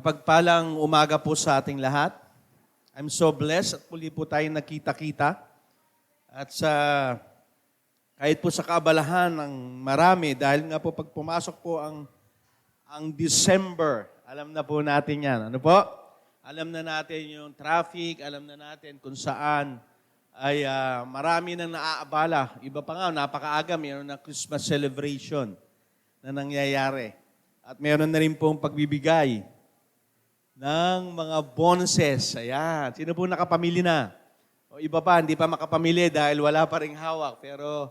Mapagpalang umaga po sa ating lahat. I'm so blessed at muli po tayong nakita-kita. At kahit po sa kaabalahan ng marami, dahil nga po pag pumasok po ang December, alam na po natin yan. Ano po? Alam na natin yung traffic, alam na natin kung saan ay marami nang naaabala. Iba pa nga, napakaaga, mayroon na Christmas celebration na nangyayari. At mayroon na rin pong pagbibigay ng mga bonuses. Ayan. Sino po nakapamili na? O iba pa, hindi pa makapamili dahil wala pa ring hawak. Pero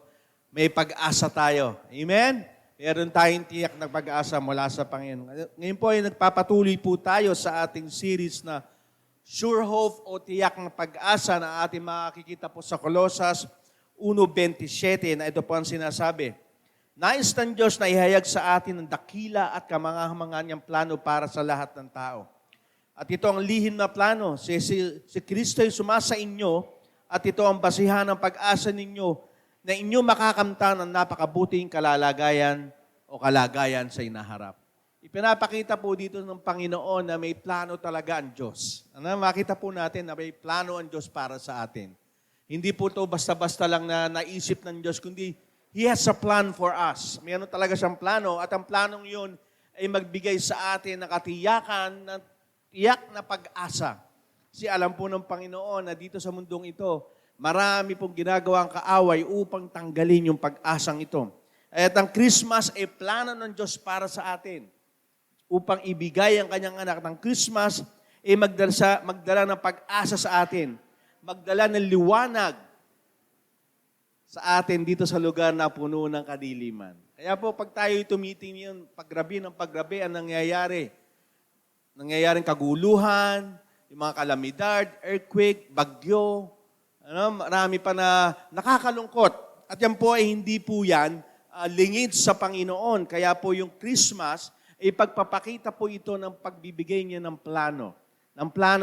may pag-asa tayo. Amen? Meron tayong tiyak na pag-asa mula sa Panginoon. Ngayon po ay nagpapatuloy po tayo sa ating series na Sure Hope o Tiyak na Pag-asa na ating makikita po sa Colosas 1:27 na ito po ang sinasabi. Nais ng Diyos na ihayag sa atin ang dakila at kamangahamangan niyang plano para sa lahat ng tao. At ito ang lihim na plano. Si Kristo ay sumasa inyo at ito ang basihan ng pag-asa ninyo na inyo makakamtan ng napakabuting kalalagayan o kalagayan sa inaharap. Ipinapakita po dito ng Panginoon na may plano talaga ang Diyos. Makita po natin na may plano ang Diyos para sa atin. Hindi po ito basta-basta lang na naisip ng Diyos, kundi He has a plan for us. Mayroon talaga siyang plano at ang planong yun ay magbigay sa atin ng katiyakan na tiyak na pag-asa. Kasi alam po ng Panginoon na dito sa mundong ito, marami pong ginagawang kaaway upang tanggalin yung pag-asang ito. At ang Christmas ay plano ng Diyos para sa atin. Upang ibigay ang kanyang anak ng Christmas, ay magdala ng pag-asa sa atin. Magdala ng liwanag sa atin dito sa lugar na puno ng kadiliman. Kaya po pag tayo tumitingin, paggabi ng paggabi, ang nangyayaring kaguluhan, yung mga kalamidad, earthquake, bagyo, marami pa na nakakalungkot. At yan po ay hindi po yan lingid sa Panginoon. Kaya po yung Christmas, ay pagpapakita po ito ng pagbibigay niya ng plano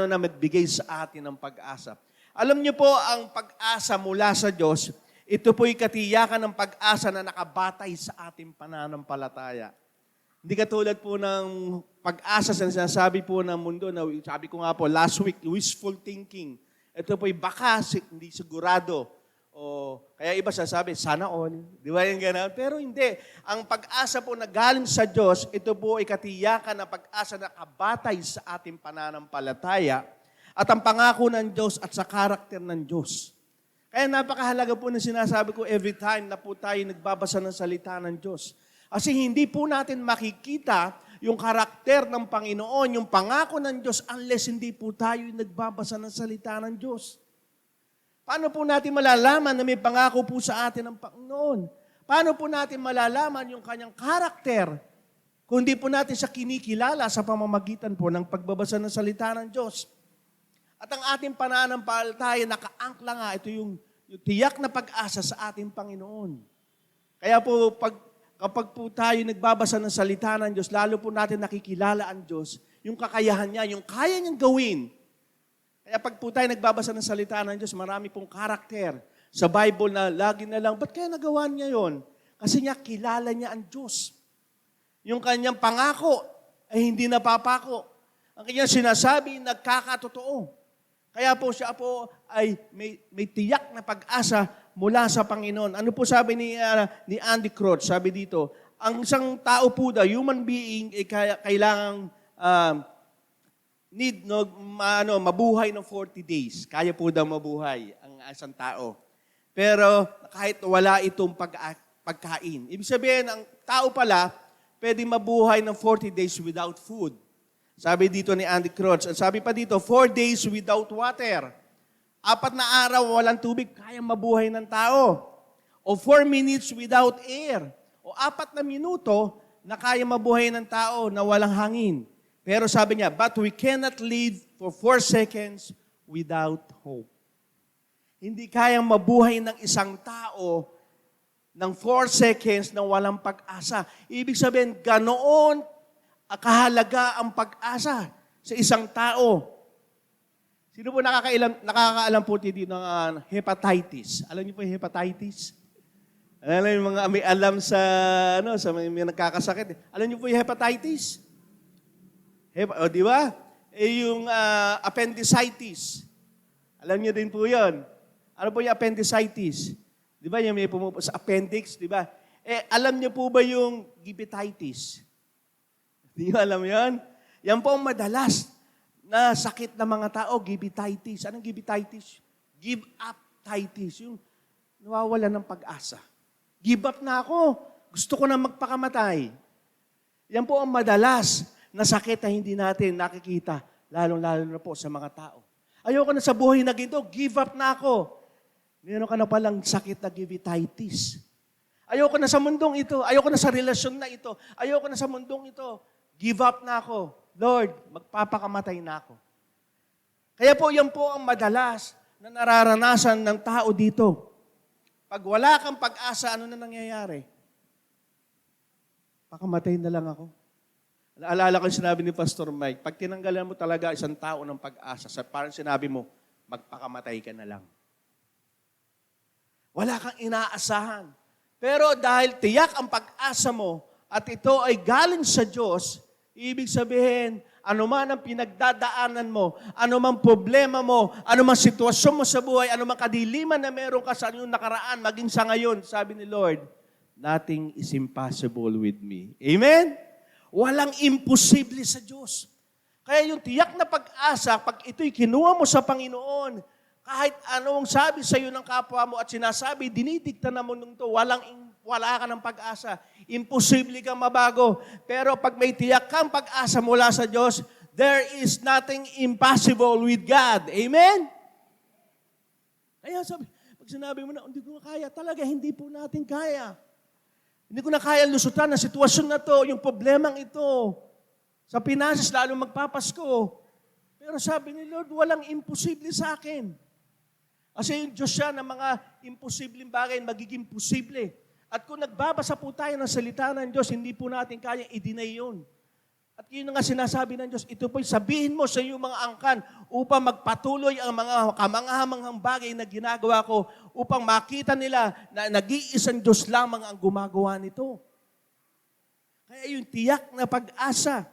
na magbigay sa atin ng pag-asa. Alam niyo po, ang pag-asa mula sa Diyos, ito po'y katiyakan ng pag-asa na nakabatay sa ating pananampalataya. Hindi katulad po ng pag-asa sa sinasabi po ng mundo na sabi ko nga po last week, wishful thinking. Ito po'y baka, hindi sigurado. O kaya iba sasabi, sana all. Di ba yung gano'n? Pero hindi. Ang pag-asa po na galing sa Diyos, ito po ay katiyakan na pag-asa na kabatay sa ating pananampalataya at ang pangako ng Diyos at sa karakter ng Diyos. Kaya napakahalaga po na sinasabi ko every time na po tayo nagbabasa ng salita ng Diyos. Kasi hindi po natin makikita yung karakter ng Panginoon, yung pangako ng Diyos, unless hindi po tayo nagbabasa ng salita ng Diyos. Paano po natin malalaman na may pangako po sa atin ng Panginoon? Paano po natin malalaman yung kanyang karakter kung hindi po natin siya kinikilala sa pamamagitan po ng pagbabasa ng salita ng Diyos? At ang ating pananampalataya, nakaangkla nga, ito yung tiyak na pag-asa sa ating Panginoon. Kaya po, kapag po tayo nagbabasa ng salita ng Diyos, lalo po natin nakikilala ang Diyos, yung kakayahan niya, yung kaya niyang gawin. Kaya pag po tayo nagbabasa ng salita ng Diyos, marami pong karakter sa Bible na lagi na lang, ba't kaya nagawa niya yon? Kasi niya, kilala niya ang Diyos. Yung kanyang pangako ay hindi napapako. Ang kanyang sinasabi, nagkakatotoo. Kaya po siya po ay may tiyak na pag-asa mula sa Panginoon. Ano po sabi ni Andy Crouch? Sabi dito, ang isang tao po daw, human being, kailangang mabuhay ng 40 days. Kaya po daw mabuhay ang isang tao. Pero kahit wala itong pagkain. Ibig sabihin, ang tao pala, pwede mabuhay ng 40 days without food. Sabi dito ni Andy Crouch. Sabi pa dito, 4 days without water. 4 na araw walang tubig, kaya mabuhay ng tao. O 4 minutes without air. O 4 na minuto na kaya mabuhay ng tao na walang hangin. Pero sabi niya, but we cannot live for 4 seconds without hope. Hindi kayang mabuhay ng isang tao ng 4 seconds na walang pag-asa. Ibig sabihin, ganoon kahalaga ang pag-asa sa isang tao. Sino po nakakaalam po dito ng hepatitis? Alam niyo po yung hepatitis? Alam yung mga may alam sa may nagkakasakit. Alam niyo po yung hepatitis? O, di ba? Yung appendicitis. Alam niyo din po yun. Ano po yung appendicitis? Di ba yung may pumupo sa appendix, di ba? Alam niyo po ba yung gibititis? Di ba alam yun? Yan po ang madalas na sakit ng mga tao, gibititis. Anong gibititis? Give up-titis. Yung nawawala ng pag-asa. Give up na ako. Gusto ko na magpakamatay. Yan po ang madalas na sakit na hindi natin nakikita, lalong-lalo na po sa mga tao. Ayoko na sa buhay na ginto, give up na ako. Meron ka na palang sakit na gibititis. Ayoko na sa mundong ito. Ayoko na sa relasyon na ito. Ayoko na sa mundong ito. Give up na ako. Lord, magpapakamatay na ako. Kaya po, yan po ang madalas na nararanasan ng tao dito. Pag wala kang pag-asa, ano na nangyayari? Pakamatay na lang ako. Naalala ko yung sinabi ni Pastor Mike, pag tinanggalan mo talaga isang tao ng pag-asa, parang sinabi mo, magpakamatay ka na lang. Wala kang inaasahan. Pero dahil tiyak ang pag-asa mo at ito ay galing sa Diyos, ibig sabihin, anuman ang pinagdadaanan mo, anuman problema mo, anuman sitwasyon mo sa buhay, anuman kadiliman na meron ka sa iyong nakaraan, maging sa ngayon, sabi ni Lord, nothing is impossible with me. Amen? Walang imposible sa Diyos. Kaya yung tiyak na pag-asa, pag ito'y kinuha mo sa Panginoon, kahit anong sabi sa iyo ng kapwa mo at sinasabi, dinidikta na mo nung to, wala ka ng pag-asa. Imposible kang mabago. Pero pag may tiyak kang pag-asa mula sa Diyos, there is nothing impossible with God. Amen? Kaya sabi, pag sinabi mo na, hindi ko na kaya, talaga hindi po natin kaya. Hindi ko na kaya lusutan ang sitwasyon na to, yung problemang ito. Sa finances, lalo magpapasko. Pero sabi ni Lord, walang imposible sa akin. Kasi yung Diyos siya ng mga imposibleng bagay, magiging posible. At kung nagbabasa po tayo ng salita ng Diyos, hindi po natin kaya i-deny yun. At yun nga sinasabi ng Diyos, ito po'y sabihin mo sa iyong mga angkan upang magpatuloy ang mga kamangahamanghang bagay na ginagawa ko upang makita nila na nag-iisang Diyos lamang ang gumagawa nito. Kaya yung tiyak na pag-asa,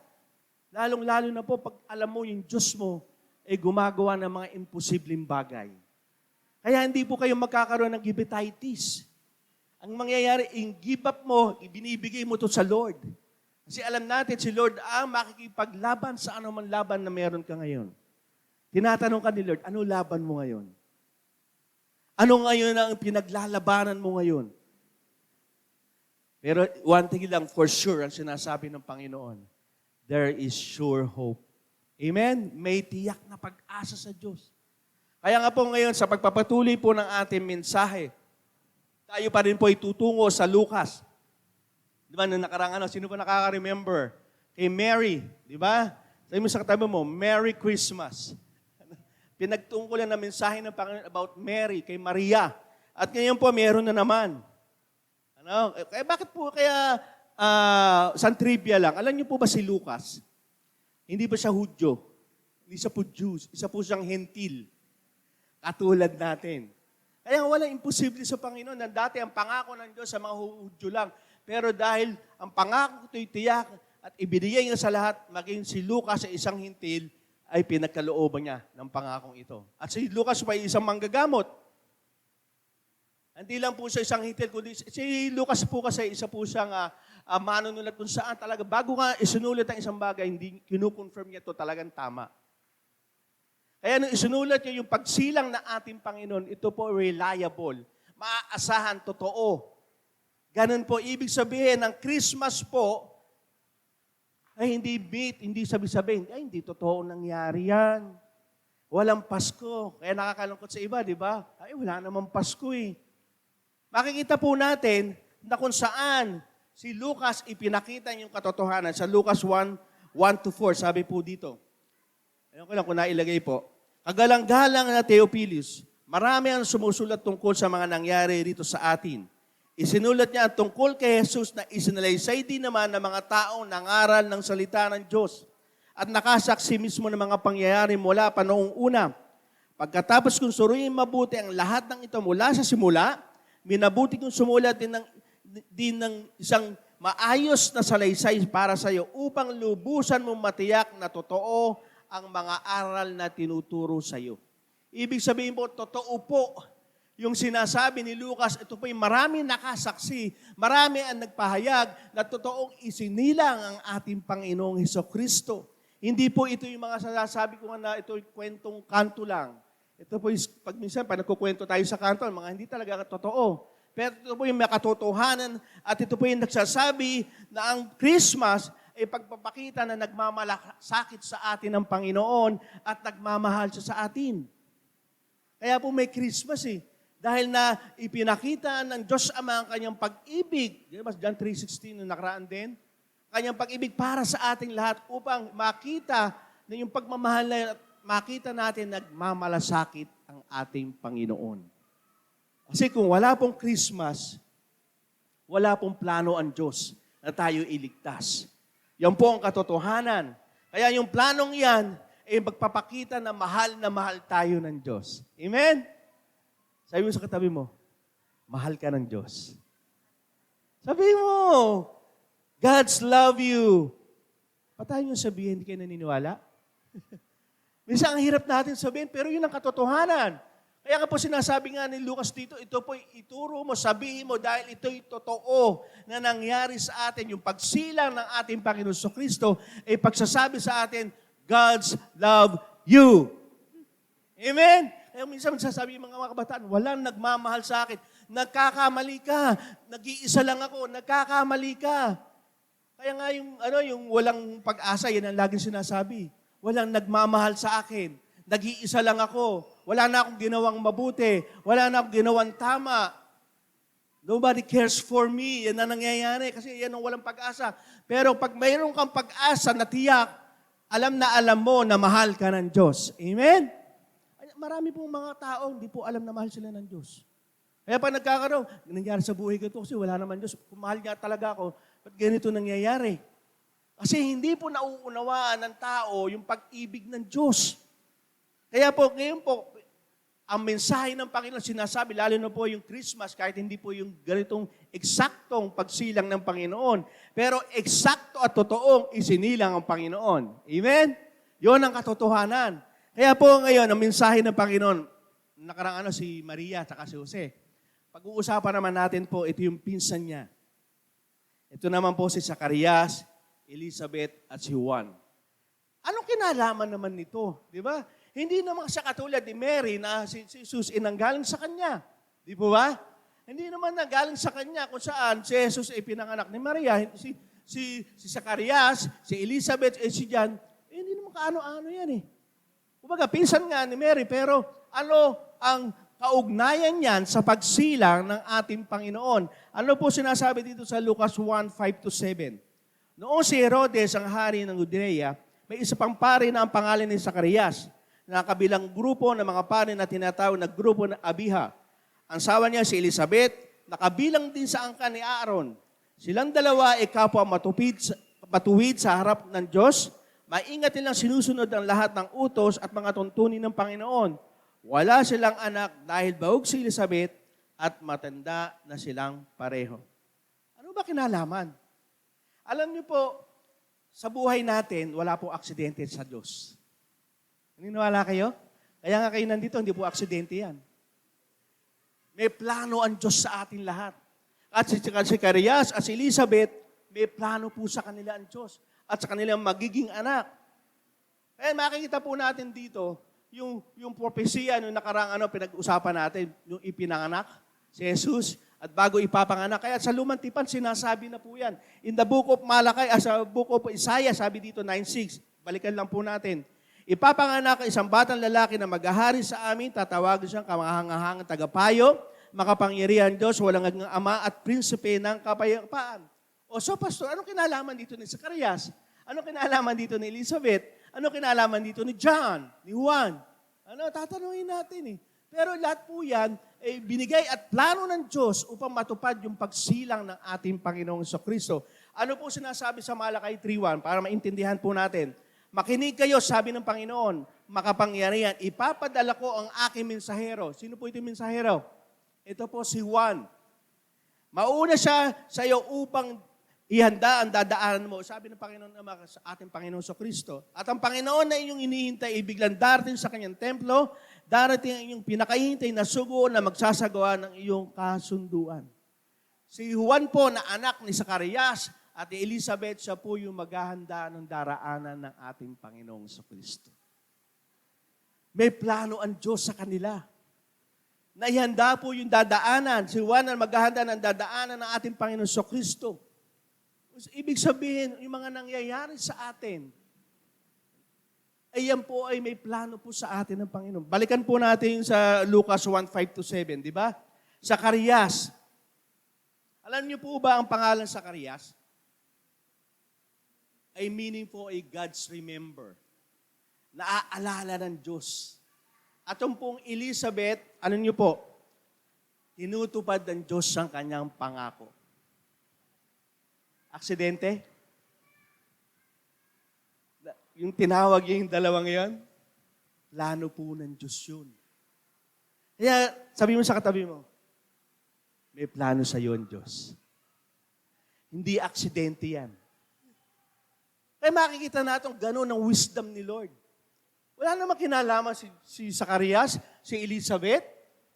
lalong-lalo na po pag alam mo yung Diyos mo ay gumagawa ng mga imposibleng bagay. Kaya hindi po kayo magkakaroon ng gibititis. Ang mangyayari, yung give up mo, ibinibigay mo to sa Lord. Kasi alam natin, si Lord ang makikipaglaban sa anuman laban na meron ka ngayon. Tinatanong ka ni Lord, ano laban mo ngayon? Ano ngayon ang pinaglalabanan mo ngayon? Pero one thing lang, for sure, ang sinasabi ng Panginoon, there is sure hope. Amen? May tiyak na pag-asa sa Diyos. Kaya nga po ngayon, sa pagpapatuloy po ng ating mensahe, tayo pa rin po itutungo sa Lucas. Di ba, nung nakarang sino pa nakaka-remember? Kay Mary, di ba? Sabi mo sa katabi mo, Merry Christmas. Pinagtungkulan na mensahe ng Panginoon about Mary, kay Maria. At ngayon po, meron na naman. Kaya bakit po kaya, isang trivia lang, alam niyo po ba si Lucas? Hindi ba siya Hudyo? Hindi siya po Jews. Isa po siyang Hentil. Katulad natin. Kaya walang imposible sa Panginoon. Dati ang pangako ng Diyos sa mga Hudyo lang. Pero dahil ang pangako ito'y tiyak at ibinigay niya sa lahat, maging si Lucas sa isang hintil, ay pinagkalooban niya ng pangakong ito. At si Lucas pa ay isang manggagamot. Hindi lang po siya isang hintil, kundi si Lucas po kasi isa po siyang manunulat kung saan talaga. Bago nga isinulat ang isang bagay, hindi kinukonfirm niya ito talagang tama. Kaya nung isinulat niya yung pagsilang na ating Panginoon, ito po reliable, maaasahan, totoo. Ganun po, ibig sabihin, ng Christmas po, ay hindi myth, hindi sabi-sabihin, ay hindi totoo nangyari yan. Walang Pasko. Kaya nakakalungkot sa iba, di ba? Ay wala namang Pasko eh. Makikita po natin na kung saan si Lucas ipinakita yung katotohanan. Sa Lucas 1:1-4, sabi po dito. Ayun ko lang kung nailagay po. Kagalang-galang na Theophilus, marami ang sumusulat tungkol sa mga nangyari rito sa atin. Isinulat niya ang tungkol kay Jesus na isinalaysay din naman ng mga taong nangaral ng salita ng Diyos at nakasaksi mismo ng mga pangyayari mula pa noong una. Pagkatapos kung suriin mabuti ang lahat ng ito mula sa simula, minabuti kong sumulat din ng isang maayos na salaysay para sa iyo upang lubusan mong matiyak na totoo ang mga aral na tinuturo sa iyo. Ibig sabihin po, totoo po yung sinasabi ni Lucas. Ito po yung marami nakasaksi, marami ang nagpahayag na totoong isinilang ang ating Panginoong Hesukristo. Hindi po ito yung mga sinasabi ko na ito yung kwentong kanto lang. Ito po yung, pag minsan, pag nagkukwento tayo sa kanto, mga hindi talaga totoo. Pero ito po yung makatotohanan at ito po yung nagsasabi na ang Christmas ay pagpapakita na nagmamalasakit sa atin ng Panginoon at nagmamahal siya sa atin. Kaya po may Christmas eh. Dahil na ipinakita ng Diyos Ama ang kanyang pag-ibig. Di ba? John 3:16 na nakaraan din. Kanyang pag-ibig para sa ating lahat upang makita na yung pagmamahal na makita natin nagmamalasakit ang ating Panginoon. Kasi kung wala pong Christmas, wala pong plano ang Diyos na tayo iligtas. Yan po ang katotohanan. Kaya yung planong yan ay magpapakita na mahal tayo ng Diyos. Amen? Sabi mo sa katabi mo, mahal ka ng Diyos. Sabi mo, God's love you. Patayin yung sabihin, hindi kayo naniniwala? Minsan ang hirap natin sabihin, pero yun ang katotohanan. Kaya nga po sinasabi nga ni Lucas dito, ito po ituro mo, sabihin mo, dahil ito'y totoo na nangyari sa atin. Yung pagsilang ng ating Panginoon Kristo ay pagsasabi sa atin, God's love you. Amen? Kaya minsan magsasabi yung mga kabataan, walang nagmamahal sa akin. Nagkakamali ka. Nag-iisa lang ako. Nagkakamali ka. Kaya nga yung walang pag-asa, yan ang laging sinasabi. Walang nagmamahal sa akin. Nag-iisa lang ako. Wala na akong ginawang mabuti. Wala na akong ginawang tama. Nobody cares for me. Yan na nangyayari kasi yan ang walang pag-asa. Pero pag mayroon kang pag-asa na tiyak, alam mo na mahal ka ng Diyos. Amen? Marami pong mga tao, hindi po alam na mahal sila ng Diyos. Kaya pag nagkakaroon, nangyari sa buhay ko ito kasi wala naman Diyos. Kung mahal niya talaga ako, ba't ganito nangyayari? Kasi hindi po nauunawaan ng tao yung pag-ibig ng Diyos. Kaya po, ngayon po, ang mensahe ng Panginoon sinasabi, lalo na po yung Christmas, kahit hindi po yung ganitong eksaktong pagsilang ng Panginoon, pero eksakto at totoong isinilang ang Panginoon. Amen? Yon ang katotohanan. Kaya po ngayon, ang mensahe ng Panginoon, nakarang si Maria at si Jose. Pag-uusapan naman natin po, ito yung pinsan niya. Ito naman po si Zacarias, Elizabeth at si Juan. Anong kinalaman naman nito? Di ba? Hindi naman siya katulad ni Mary na si Jesus inanggaling sa kanya. Di po ba? Hindi naman nanggaling sa kanya kung saan si Jesus ay pinanganak ni Maria. Si Zacarias, si Elizabeth, si John, hindi naman kaano-ano yan eh. Kumbaga, pinsan nga ni Mary, pero ano ang kaugnayan niyan sa pagsilang ng ating Panginoon? Ano po sinasabi dito sa Lucas 1:5-7? Noong si Herodes ang hari ng Judea, may isa pang pari na ang pangalan ni Zacarias, na kabilang grupo ng mga pari na tinatawag na grupo ng Abiha. Ang sawa niya si Elizabeth, nakabilang din sa angkan ni Aaron. Silang dalawa ay kapwa matuwid sa harap ng Diyos. Maingat nilang sinusunod ang lahat ng utos at mga tuntunin ng Panginoon. Wala silang anak dahil bahug si Elizabeth at matanda na silang pareho. Ano ba kinalaman? Alam niyo po, sa buhay natin, wala pong aksidente sa Diyos. Naniniwala kayo? Kaya nga kayo nandito, hindi po aksidente yan. May plano ang Diyos sa atin lahat. At si Zacarias at si Elizabeth, may plano po sa kanila ang Diyos at sa kanilang magiging anak. Kaya makikita po natin dito, yung propesya nung nakarang pinag-usapan natin, yung ipinanganak, si Jesus, at bago ipapanganak. Kaya sa Lumang Tipan, sinasabi na po yan. In the book of Malakay, sa book of Isaiah, sabi dito 9:6, balikan lang po natin. Ipapanganak ang isang batang lalaki na maghahari sa amin, tatawagin siyang kamahangahangang tagapayo, makapangyarihan Diyos, walang hanggang ama at prinsipe ng kapayapaan. So pastor, anong kinalaman dito ni Zacarias? Anong kinalaman dito ni Elizabeth? Anong kinalaman dito ni John, ni Juan? Tatanungin natin eh. Pero lahat po yan ay binigay at plano ng Diyos upang matupad yung pagsilang ng ating Panginoong Kristo. Ano po sinasabi sa Malakay 3:1 para maintindihan po natin? Makinig kayo, sabi ng Panginoon, makapangyarihan, ipapadala ko ang aking mensahero. Sino po ito yung mensahero? Ito po si Juan. Mauna siya sa iyo upang ihanda ang dadaanan mo. Sabi ng Panginoon Ama sa ating Panginoon Kristo. At ang Panginoon na inyong inihintay, biglang darating sa kanyang templo, darating ang inyong pinakahihintay na sugo na magsasagawa ng iyong kasunduan. Si Juan po na anak ni Zacarias at ni Elizabeth, siya po yung maghahanda ng daraanan ng ating Panginoong Kristo. May plano ang Diyos sa kanila. Naihanda po yung dadaanan. Si Juan ang maghahanda ng dadaanan ng ating Panginoong Kristo. Ibig sabihin, yung mga nangyayari sa atin, ay yan po ay may plano po sa atin ng Panginoon. Balikan po natin sa Lucas 1:5-7, di ba? Zacarias. Alam niyo po ba ang pangalan Zacarias? Ay meaning po ay God's remember. Naaalala ng Diyos. At yung pong Elizabeth, ano niyo po? Tinutupad ng Diyos ang kanyang pangako. Aksidente? Yung tinawag yung dalawang yon, plano po ng Diyos yun. Kaya sabi mo sa katabi mo, may plano sa iyo ang Diyos. Hindi aksidente yan. Kaya makikita natin gano'n ang wisdom ni Lord. Wala namang kinalaman si Zacarias, si Elizabeth,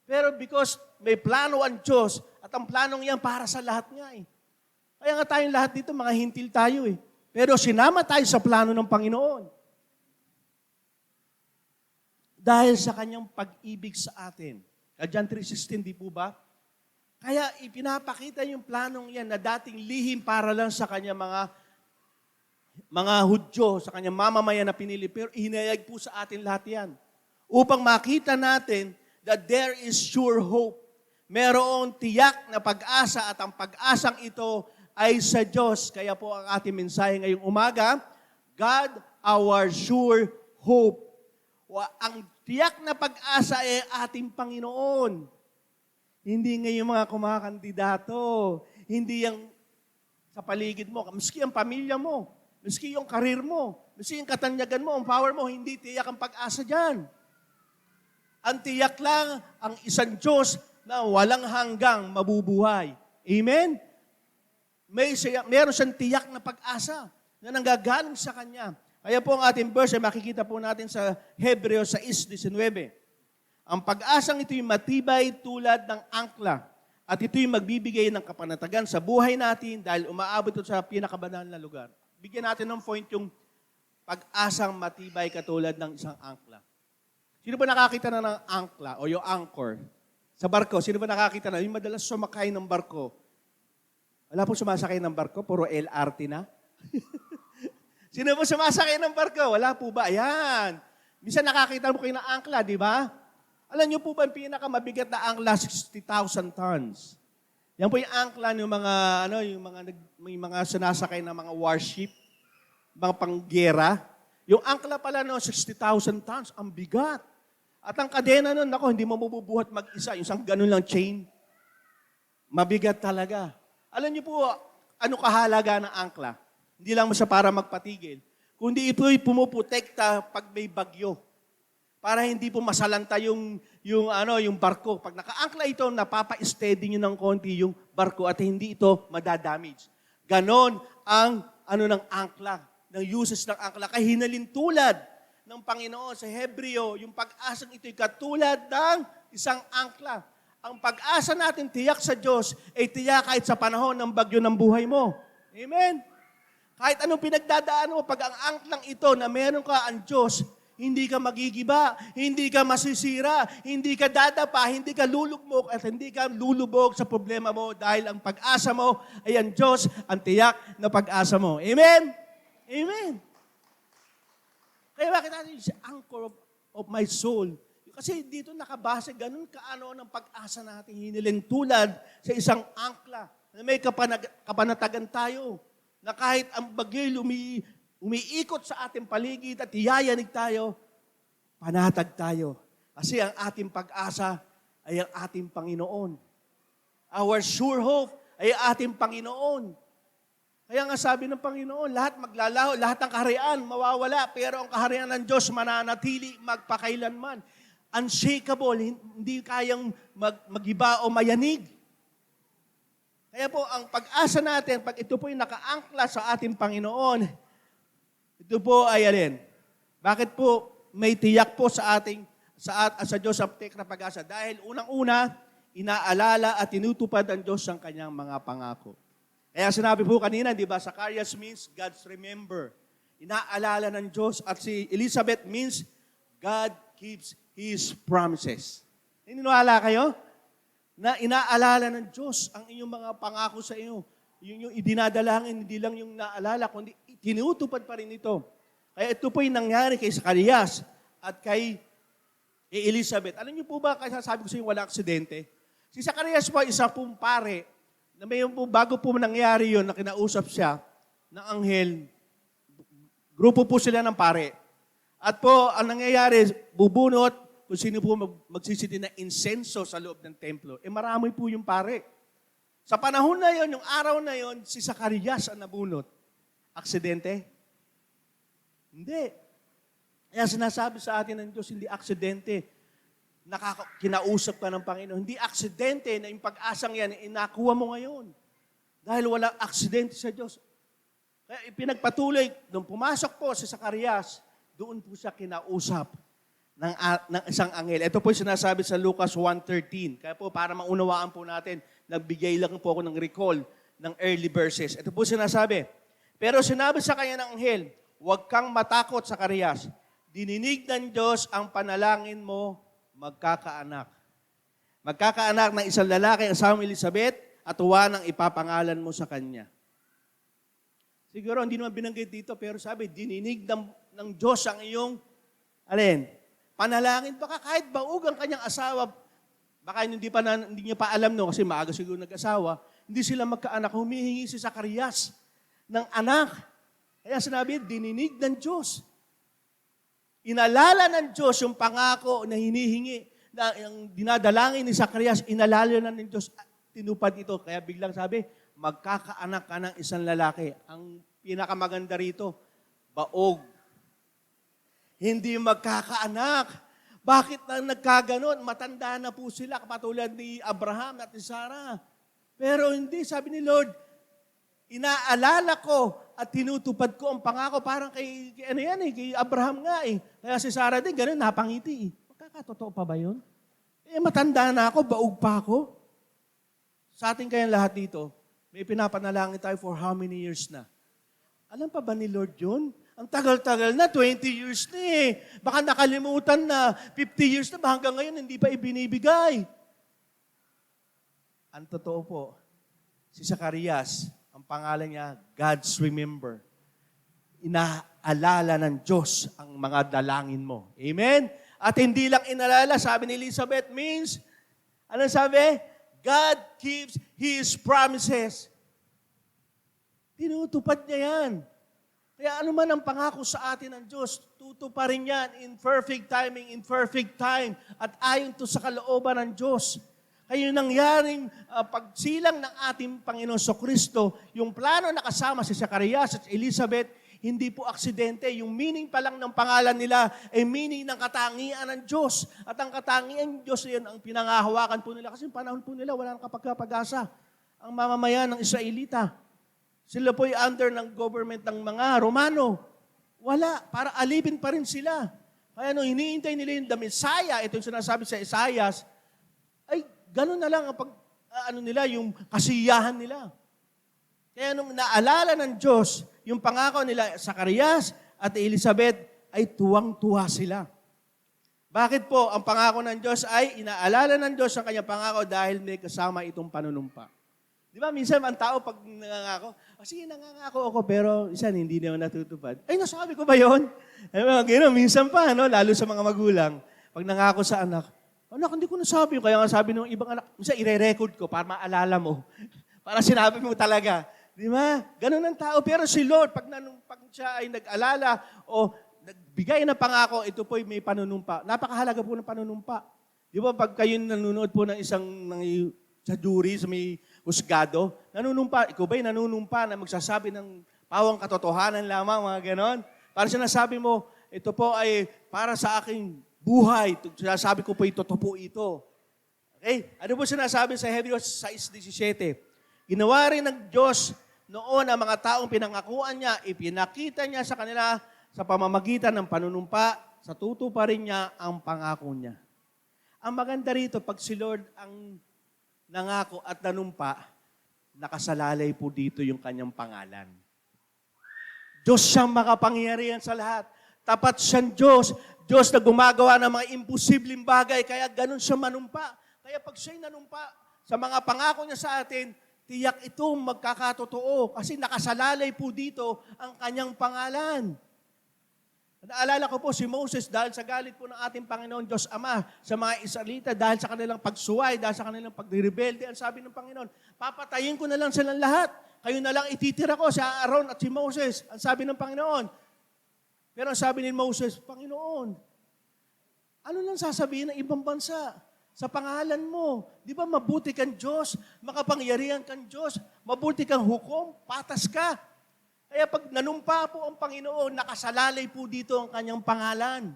pero because may plano ang Diyos at ang planong yan para sa lahat nga eh. Kaya nga tayong lahat dito, mga hintil tayo eh. Pero sinama tayo sa plano ng Panginoon. Dahil sa kanyang pag-ibig sa atin. John 3:16, di po ba? Kaya ipinapakita yung planong yan na dating lihim para lang sa kanyang mga Hudyo, sa kanyang mamamayan na pinili. Pero hinayag po sa atin lahat yan. Upang makita natin that there is sure hope. Merong tiyak na pag-asa at ang pag-asang ito ay sa Diyos. Kaya po ang ating mensahe ngayong umaga, God, our sure hope. Ang tiyak na pag-asa ay ating Panginoon. Hindi ngayong mga kumakandidato. Hindi yung sa paligid mo. Miski ang pamilya mo. Miski yung karir mo. Miski yung katanyagan mo, ang power mo. Hindi tiyak ang pag-asa dyan. Ang tiyak lang ang isang Diyos na walang hanggang mabubuhay. Amen? Meron siyang tiyak na pag-asa na nanggagaling sa Kanya. Kaya po ang ating verse ay makikita po natin sa Hebreo 6:19. Ang pag-asang ito'y matibay tulad ng angkla at ito'y magbibigay ng kapanatagan sa buhay natin dahil umaabot ito sa pinakabanal na lugar. Bigyan natin ng point yung pag-asang matibay katulad ng isang angkla. Sino ba nakakita na ng angkla o yung anchor? Sa barko, sino ba nakakita na? Yung madalas sumakay ng barko. Wala po sumasakay ng barko, puro LRT na. Sino po sumasakay ng barko? Wala po ba? Ayan. Minsan nakakita mo kayo ng angkla, di ba? Alam niyo po ba ang pinakamabigat na angkla, 60,000 tons. Yan po yung angkla ng mga, may mga sinasakay na mga warship, mga panggera. Yung angkla pala, 60,000 tons. Ang bigat. At ang kadena nun, hindi mo mabubuhat mag-isa. Yung isang ganun lang chain. Mabigat talaga. Alam niyo po, ano kahalaga ng angkla? Hindi lang siya para magpatigil. Kundi ito'y pumuprotekta pag may bagyo. Para hindi po masalanta yung barko. Pag naka-angkla ito, napapa-steady nyo ng konti yung barko at hindi ito madadamage. Ganon ang ng angkla, ng uses ng angkla. Kaya hinalintulad ng Panginoon sa Hebreo, yung pag-asang ito'y katulad ng isang angkla. Ang pag-asa natin tiyak sa Diyos ay tiyak kahit sa panahon ng bagyo ng buhay mo. Amen? Kahit anong pinagdadaan mo, pag ang angklang ito na meron ka ang Diyos, hindi ka magigiba, hindi ka masisira, hindi ka dadapa, hindi ka lulugmok at hindi ka lulubog sa problema mo dahil ang pag-asa mo ay ang Diyos, ang tiyak na pag-asa mo. Amen? Amen. Kaya bakit natin si anchor of my soul? Kasi dito nakabase, ganun kaano ng pag-asa natin hinilin tulad sa isang angkla na may kapanatagan tayo na kahit ang bagyo'y umiikot sa ating paligid at hiyayanig tayo, panatag tayo. Kasi ang ating pag-asa ay ang ating Panginoon. Our sure hope ay ang ating Panginoon. Kaya nga sabi ng Panginoon, lahat maglalaho, lahat ng kaharian mawawala, pero ang kaharian ng Diyos mananatili magpakailanman. Unshakable, hindi kayang magiba o mayanig. Kaya po, ang pag-asa natin, pag ito po yung nakaangkla sa ating Panginoon, ito po ay alin? Bakit po may tiyak po sa ating sa Diyos ang tiyak na pag-asa? Dahil unang-una, inaalala at tinutupad ang Diyos ang kanyang mga pangako. Kaya sinabi po kanina, di ba, Zacarias means God's remember. Inaalala ng Diyos at si Elizabeth means God keeps His promises. Naniniwala kayo? Na inaalala ng Diyos ang inyong mga pangako sa inyo. Yung idinadalangin, hindi lang yung naalala, kundi tinutupad pa rin ito. Kaya ito po yung nangyari kay Zacarias at kay Elizabeth. Alam niyo po ba, kaya sabi ko sa inyo, wala aksidente? Si Zacarias po, isa pong pare, na may bago po nangyari yun, na kinausap siya ng anghel, grupo po sila ng pare. At po, ang nangyayari, bubunot, kung sino po magsisiti na insenso sa loob ng templo, marami po yung pare. Sa panahon na yon, yung araw na yon, si Zacarias ang nabunot. Aksidente? Hindi. Kaya sinasabi sa atin ng Diyos, hindi aksidente. Kinausap ka ng Panginoon. Hindi aksidente na yung pag-asang yan, inakuha mo ngayon. Dahil walang aksidente sa Diyos. Kaya ipinagpatuloy, nung pumasok po si Zacarias, doon po siya kinausap ng isang anghel. Ito po yung sinasabi sa Lucas 1:13. Kaya po, para maunawaan po natin, nagbigay lang po ako ng recall ng early verses. Ito po sinasabi, pero sinabi sa kanya ng anghel, huwag kang matakot, Zacarias. Dininig ng Diyos ang panalangin mo, magkakaanak. Magkakaanak ng isang lalaki, ang asawang Elizabeth, at Juan ang ipapangalan mo sa kanya. Siguro, hindi naman binanggit dito, pero sabi, dininig ng Diyos ang iyong, panalangin. Baka kahit baog ang kanyang asawa, baka hindi niya pa alam no, kasi maaga siguro nag-asawa, hindi sila magkaanak, humihingi si Zacarias ng anak. Kaya sinabi, dininig ng Diyos. Inalala ng Diyos yung pangako na hinihingi, na yung dinadalangin ni Zacarias, inalala na ng Diyos, tinupad ito. Kaya biglang sabi, magkakaanak ka ng isang lalaki. Ang pinakamaganda rito, baog. Hindi magkakaanak. Bakit na nagkaganon? Matanda na po sila, katulad ni Abraham at ni Sarah. Pero hindi, sabi ni Lord, inaalala ko at tinutupad ko ang pangako. Parang kay Abraham nga eh. Kaya si Sarah din, ganun, napangiti eh. Magkakatotoo pa ba yun? Matanda na ako, baog pa ako. Sa ating kayang lahat dito, may pinapanalangin tayo for how many years na? Alam pa ba ni Lord yun? Ang tagal-tagal na, 20 years na eh. Baka nakalimutan na, 50 years na ba hanggang ngayon hindi pa ibinibigay. Ang totoo po, si Zacarias, ang pangalan niya, God's Remember. Inaalala ng Diyos ang mga dalangin mo. Amen? At hindi lang inaalala, sabi ni Elizabeth, means, ano sabi? God keeps His promises. Tinutupad niya yan. Kaya ano man ang pangako sa atin ng Diyos, tutuparin yan in perfect timing, in perfect time, at ayon to sa kalooban ng Diyos. Kaya yung nangyaring pagsilang ng ating Panginoon Kristo, yung plano na kasama si Zacarias at Elizabeth, hindi po aksidente. Yung meaning pa lang ng pangalan nila ay meaning ng katangian ng Diyos. At ang katangian ng Diyos yun ang pinangahawakan po nila. Kasi yung panahon po nila, wala nang kapag-asa. Ang mamamayan ng Israelita. Sila po'y under ng government ng mga Romano. Wala, para alipin pa rin sila. Kaya nung hinihintay nila yung the Messiah, ito yung sinasabi sa Isaias, ay gano'n na lang ang yung kasiyahan nila. Kaya nung naalala ng Diyos, yung pangako nila, Zacarias at Elizabeth, ay tuwang-tuwa sila. Bakit po ang pangako ng Diyos ay inaalala ng Diyos ang kanyang pangako dahil may kasama itong panunumpa. Di ba, minsan ang tao pag nangangako, sige, nangangako ako, pero isa hindi naman natutupad. Ay, nasabi ko ba yun? Minsan pa, lalo sa mga magulang, pag nangako sa anak, anak, hindi ko nasabi. Kaya nga sabi ng ibang anak, minsan ire-record ko para maalala mo. Para sinabi mo talaga. Di ba? Ganun ang tao. Pero si Lord, pag siya ay nag-alala o nagbigay ng pangako, ito po'y may panunumpa. Napakahalaga po ng panunumpa. Di ba, pag kayo nanonood po ng isang sa jury, sa may husgado, nanunumpa. Ikaw ba'y nanunumpa na magsasabi ng pawang katotohanan lamang, mga ganon? Para sinasabi mo, ito po ay para sa aking buhay. Sinasabi ko po ito po ito. Okay? Ano po sinasabi sa Hebrews 6:17? Ginawa rin ng Diyos noon ang mga taong pinangakuan niya, ipinakita niya sa kanila sa pamamagitan ng panunumpa, sa tutuparin niya ang pangako niya. Ang maganda rito, pag si Lord ang nangako at nanumpa, nakasalalay po dito yung kanyang pangalan. Diyos siyang makapangyarihan sa lahat. Tapat siyang Diyos. Diyos na gumagawa ng mga imposibleng bagay, kaya ganun siya manumpa. Kaya pag siya'y nanumpa sa mga pangako niya sa atin, tiyak itong magkakatotoo kasi nakasalalay po dito ang kanyang pangalan. Naalala ko po si Moses dahil sa galit po ng ating Panginoon Diyos Ama sa mga Israelita dahil sa kanilang pagsuway, dahil sa kanilang pagrebelde, ang sabi ng Panginoon, papatayin ko na lang silang lahat. Kayo na lang ititira ko si Aaron at si Moses. Ang sabi ng Panginoon. Pero ang sabi ni Moses, Panginoon, ano lang sasabihin ng ibang bansa? Sa pangalan mo, di ba mabuti kang Diyos, makapangyarihan kang Diyos, mabuti kang hukom, patas ka. Kaya pag nanumpa po ang Panginoon, nakasalalay po dito ang kanyang pangalan.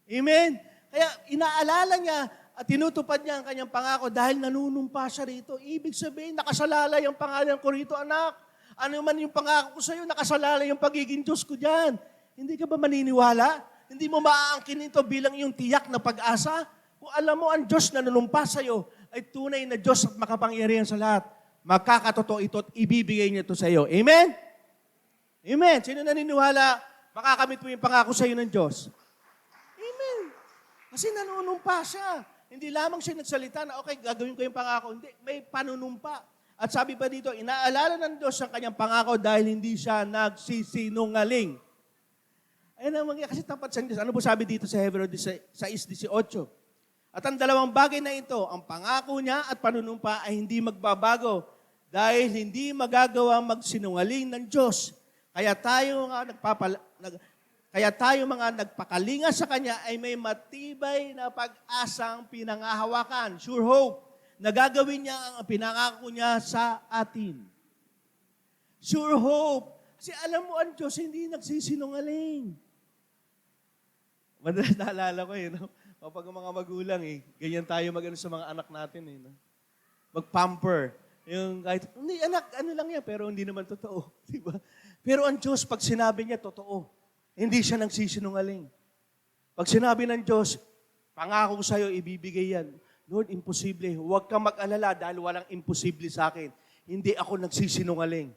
Amen? Kaya inaalala niya at tinutupad niya ang kanyang pangako dahil nanunumpa siya rito. Ibig sabihin, nakasalalay ang pangalan ko rito, anak. Ano man yung pangako ko sa iyo, nakasalalay yung pagiging Diyos ko dyan. Hindi ka ba maniniwala? Hindi mo maaangkin ito bilang iyong tiyak na pag-asa? Kung alam mo ang Diyos na nanumpa sa iyo ay tunay na Diyos at makapangyarihan sa lahat, magkakatotoo ito at ibibigay niya ito sa iyo. Amen? Amen. Sino naniniwala, makakamit mo yung pangako sa iyo ng Diyos? Amen. Kasi nanunumpa siya. Hindi lamang siya nagsalita na, okay, gagawin ko yung pangako. Hindi, may panunumpa. At sabi pa dito, inaalala ng Diyos ang kanyang pangako dahil hindi siya nagsisinungaling. Ayun ang mga, kasi tapat sa Diyos. Ano po sabi dito sa Hebreo 6:18? At ang dalawang bagay na ito, ang pangako niya at panunumpa ay hindi magbabago dahil hindi magagawang magsinungaling ng Diyos. Kaya tayo mga nagpakalinga sa Kanya ay may matibay na pag-asang pinangahawakan, sure hope, na gagawin niya ang pinangako niya sa atin. Sure hope. Kasi alam mo, ang Diyos hindi nagsisinungaling. Madalas naalala ko no? Kapag mga magulang ganyan tayo mag-ano sa mga anak natin no? Mag-pamper. Yung kahit, hindi anak, ano lang yan, pero hindi naman totoo. Diba? Pero ang Diyos, pag sinabi niya, totoo. Hindi siya nagsisinungaling. Pag sinabi ng Diyos, pangako ko sa'yo, ibibigay yan. Lord, imposible. Huwag kang mag-alala dahil walang imposible sa akin. Hindi ako nagsisinungaling.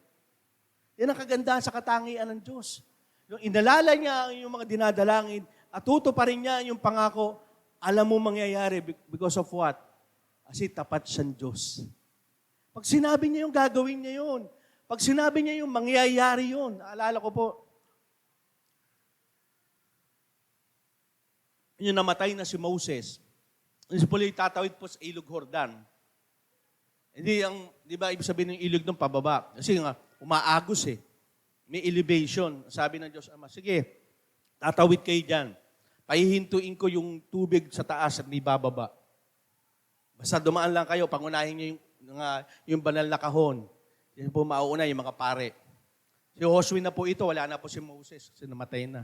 Yan ang kagandahan sa katangian ng Diyos. Yung inalala niya yung mga dinadalangin, at tutuparin niya yung pangako, alam mo mangyayari because of what? Kasi tapat siyang Diyos. Pag sinabi niya yung gagawin niya yun. Pag sinabi niya yung mangyayari yun. Naalala ko po, yung namatay na si Moses. Si Puli tatawid po sa Ilog Jordan. Hindi di ba, ibig sabihin ng ilog ng pababa. Kasi nga, umaagos May elevation. Sabi ng Diyos, Ama, sige, tatawid kayo dyan. Pahihintuin ko yung tubig sa taas at ibababa. Basta dumaan lang kayo, pangunahin niyo yung banal na kahon. Yan po mauuna yung mga pare. Si Joshua na po ito, wala na po si Moses kasi namatay na.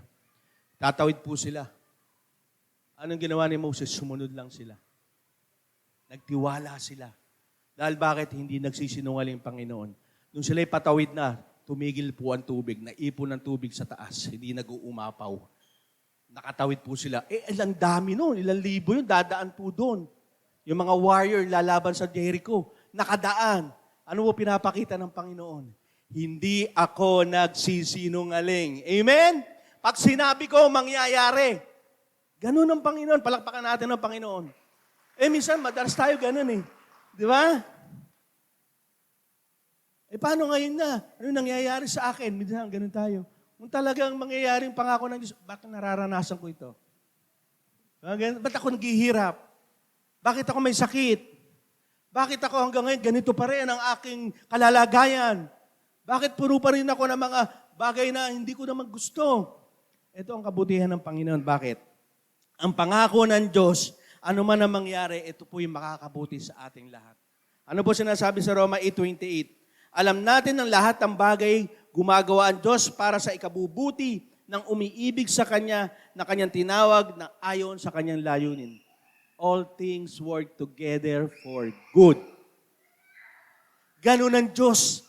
Tatawid po sila. Anong ginawa ni Moses? Sumunod lang sila. Nagtiwala sila. Dahil bakit hindi nagsisinungaling ang Panginoon? Nung sila'y patawid na, tumigil po ang tubig, naipon ang tubig sa taas, hindi nag-uumapaw. Nakatawid po sila. Ilang dami noon, ilang libo yun, dadaan po doon. Yung mga warrior lalaban sa Jericho, nakadaan. Ano po pinapakita ng Panginoon? Hindi ako nagsisinungaling. Amen? Pag sinabi ko, mangyayari. Ganun ang Panginoon. Palakpakan natin ang Panginoon. Minsan, madalas tayo ganun Di ba? Paano ngayon na? Ano nangyayari sa akin? Minsan, ganun tayo. Kung talagang mangyayaring pangako ng Diyos, bakit nararanasan ko ito? Ba't ako naghihirap? Bakit ako may sakit? Bakit ako hanggang ngayon ganito pa rin ang aking kalalagayan? Bakit puro pa rin ako ng mga bagay na hindi ko naman gusto? Ito ang kabutihan ng Panginoon. Bakit? Ang pangako ng Diyos, ano man ang mangyari, ito po yung makakabuti sa ating lahat. Ano po sinasabi sa Roma 8:28? Alam natin ng lahat ng bagay, gumagawa ang Diyos para sa ikabubuti ng umiibig sa Kanya na Kanyang tinawag na ayon sa Kanyang layunin. All things work together for good. Ganun ang Diyos.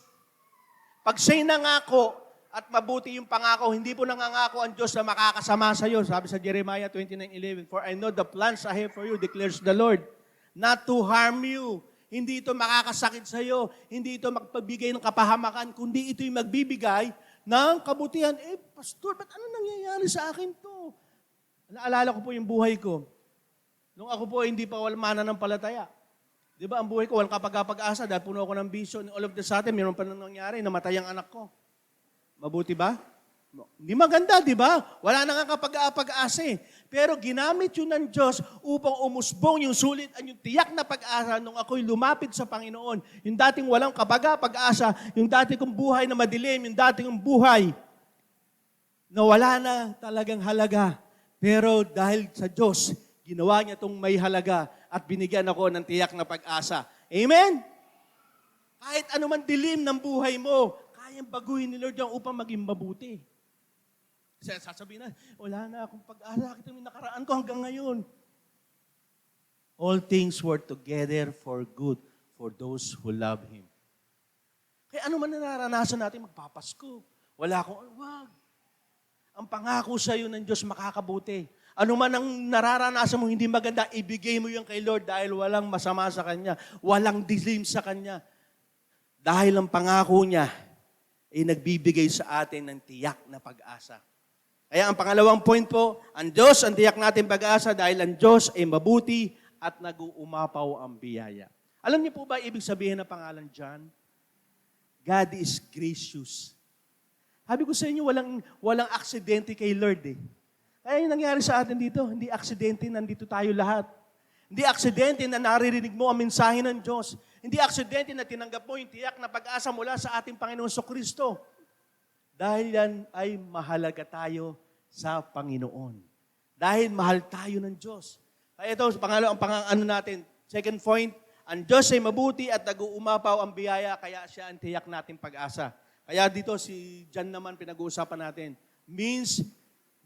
Pag siya'y nangako at mabuti yung pangako, hindi po nangangako ang Diyos na makakasama sa iyo. Sabi sa Jeremiah 29:11, "For I know the plans I have for you, declares the Lord, not to harm you." Hindi ito makakasakit sa iyo. Hindi ito magpabigay ng kapahamakan, kundi ito'y magbibigay ng kabutihan. Pastor, ba't ano nangyayari sa akin to? Naalala ko po yung buhay ko. Nung ako po hindi pa mananampalataya. Di ba, ang buhay ko, walang kapag-asa dahil puno ako ng bisyo. All of the sudden, mayroon pa nang nangyari, namatay ang anak ko. Mabuti ba? Hindi maganda, di ba? Wala na nga kapag-asa eh. Pero ginamit yun ng Diyos upang umusbong yung sulit at yung tiyak na pag-asa nung ako'y lumapit sa Panginoon. Yung dating walang kapag-asa, yung dating kong buhay na madilim, yung dating kong buhay na wala na talagang halaga. Pero dahil sa Diyos, ginawa niya itong may halaga at binigyan ako ng tiyak na pag-asa. Amen? Kahit anuman dilim ng buhay mo, kayang baguhin ni Lord yan upang maging mabuti. Kasi sasabihin na, wala na akong pag-asa, kita yung nakaraan ko hanggang ngayon. All things work together for good for those who love Him. Kaya ano man nararanasan natin, magpapasko. Wala akong, wag. Ang pangako sa iyo ng Diyos makakabuti. Ano man ang nararanasan mo hindi maganda, ibigay mo yan kay Lord dahil walang masama sa Kanya, walang dilim sa Kanya. Dahil ang pangako niya ay nagbibigay sa atin ng tiyak na pag-asa. Kaya ang pangalawang point po, ang Diyos ang tiyak natin pag-asa dahil ang Diyos ay mabuti at nag-uumapaw ang biyaya. Alam niyo po ba ibig sabihin ng pangalan John? God is gracious. Sabi ko sa inyo, walang aksidente kay Lord eh. Kaya yung nangyari sa atin dito, hindi aksidente, nandito tayo lahat. Hindi aksidente na naririnig mo ang mensahe ng Diyos. Hindi aksidente na tinanggap mo yung tiyak na pag-asa mula sa ating Panginoon Kristo. Dahil yan ay mahalaga tayo sa Panginoon. Dahil mahal tayo ng Diyos. Kaya ito, second point, ang Diyos ay mabuti at nag-uumapaw ang biyaya, kaya siya ang tiyak nating pag-asa. Kaya dito si John naman pinag-uusapan natin, means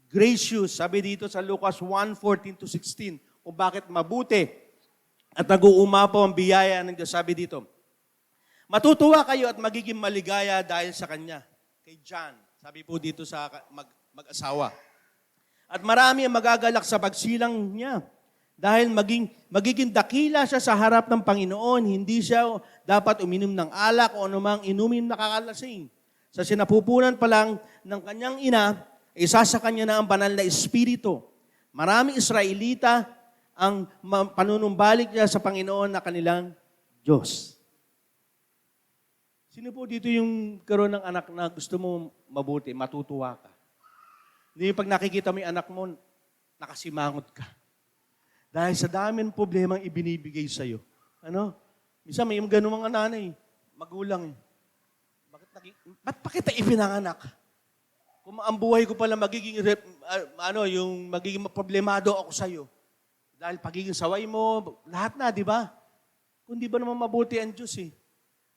gracious. Sabi dito sa Lucas 1:14-16, kung bakit mabuti at nag-uumapaw ang biyaya ng Diyos. Sabi dito, matutuwa kayo at magiging maligaya dahil sa Kanya. Kay John, sabi po dito sa mag-asawa. At marami ang magagalak sa pagsilang niya. Dahil magiging dakila siya sa harap ng Panginoon, hindi siya dapat uminom ng alak o anumang inumin na kakalasing. Sa sinapupunan pa lang ng kanyang ina, isa sa kanya na ang banal na espiritu. Maraming Israelita ang panunumbalik niya sa Panginoon na kanilang Diyos. Sino po dito yung karoon ng anak na gusto mo mabuti, matutuwa ka? Hindi pag nakikita mo yung anak mo, nakasimangot ka. Dahil sa dami ng problemang ibinibigay sa'yo. Ano? Minsan may ganun mga nanay, magulang. Ba't pa kita ipinanganak? Kung ang buhay ko pala magiging problemado ako sa'yo. Dahil pagiging saway mo, lahat na, di ba? Kung di ba naman mabuti ang Diyos eh.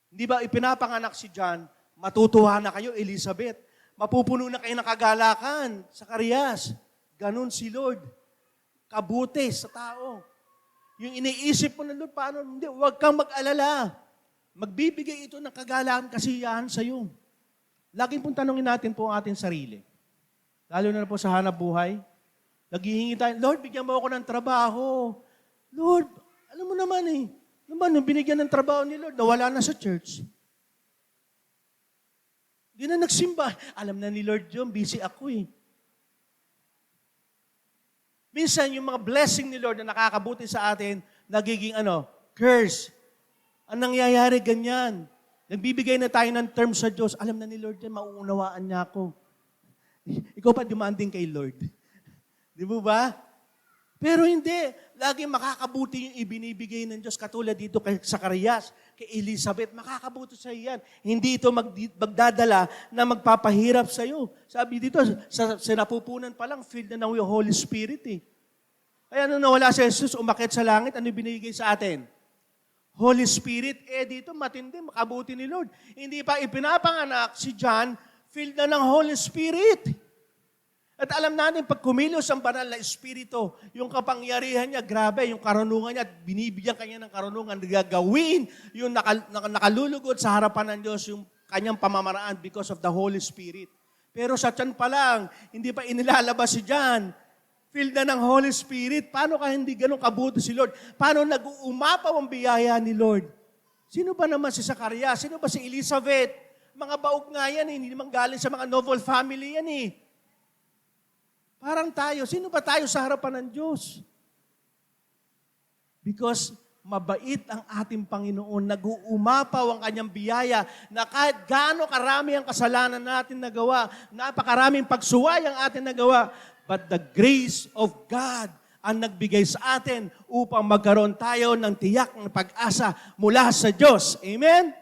Hindi ba ipinapanganak si John, matutuwa na kayo, Elizabeth. Mapupuno na kayo ng kagalakan sa Karias. Ganon si Lord. Kabuti sa tao. Yung iniisip mo na, Lord, paano? Hindi, huwag kang mag-alala. Magbibigay ito ng kagalakan, kasiyahan sa iyo. Laging pong tanongin natin po ang ating sarili. Lalo na po sa hanap buhay. Naghihingi tayo, Lord, bigyan mo ako ng trabaho. Lord, alam mo naman eh. Nung binigyan ng trabaho ni Lord, nawala na sa church. Hindi na nagsimba. Alam na ni Lord yun, busy ako eh. Minsan, yung mga blessing ni Lord na nakakabuti sa atin, nagiging curse. Ang nangyayari, ganyan. Nagbibigay na tayo ng terms sa Diyos. Alam na ni Lord yan, mauunawaan niya ako. Ikaw pa demanding kay Lord. Di ba? Pero hindi. Lagi makakabuti yung ibinibigay ng Diyos. Katulad dito kay Zacarias, kay Elizabeth, makakabuti sa iyan. Hindi ito magdadala na magpapahirap sa iyo. Sabi dito, sa napupunan pa lang, filled na ng Holy Spirit eh. Kaya nung nawala si Jesus, umakyat sa langit, ano binigay sa atin? Holy Spirit. Dito matindi, makabuti ni Lord. Hindi pa ipinapanganak si John, filled na ng Holy Spirit. At alam natin, pag kumilos ang banal na Espiritu, yung kapangyarihan niya, grabe, yung karunungan niya, at binibigyan kanya ng karunungan, gagawin yung nakalulugod sa harapan ng Diyos, yung kanyang pamamaraan because of the Holy Spirit. Pero sa tiyan pa lang, hindi pa inilalabas si John, filled na ng Holy Spirit. Paano ka hindi ganun kabuti si Lord? Paano nag-uumapaw ang biyaya ni Lord? Sino ba naman si Zacarias? Sino ba si Elizabeth? Mga baog nga yan, hindi naman galing sa mga noble family yan eh. Parang tayo, sino ba tayo sa harapan ng Diyos? Because mabait ang ating Panginoon, nag-uumapaw ang kanyang biyaya na kahit gaano karami ang kasalanan natin nagawa, napakaraming pagsuway ang atin nagawa, but the grace of God ang nagbigay sa atin upang magkaroon tayo ng tiyak ng pag-asa mula sa Diyos. Amen?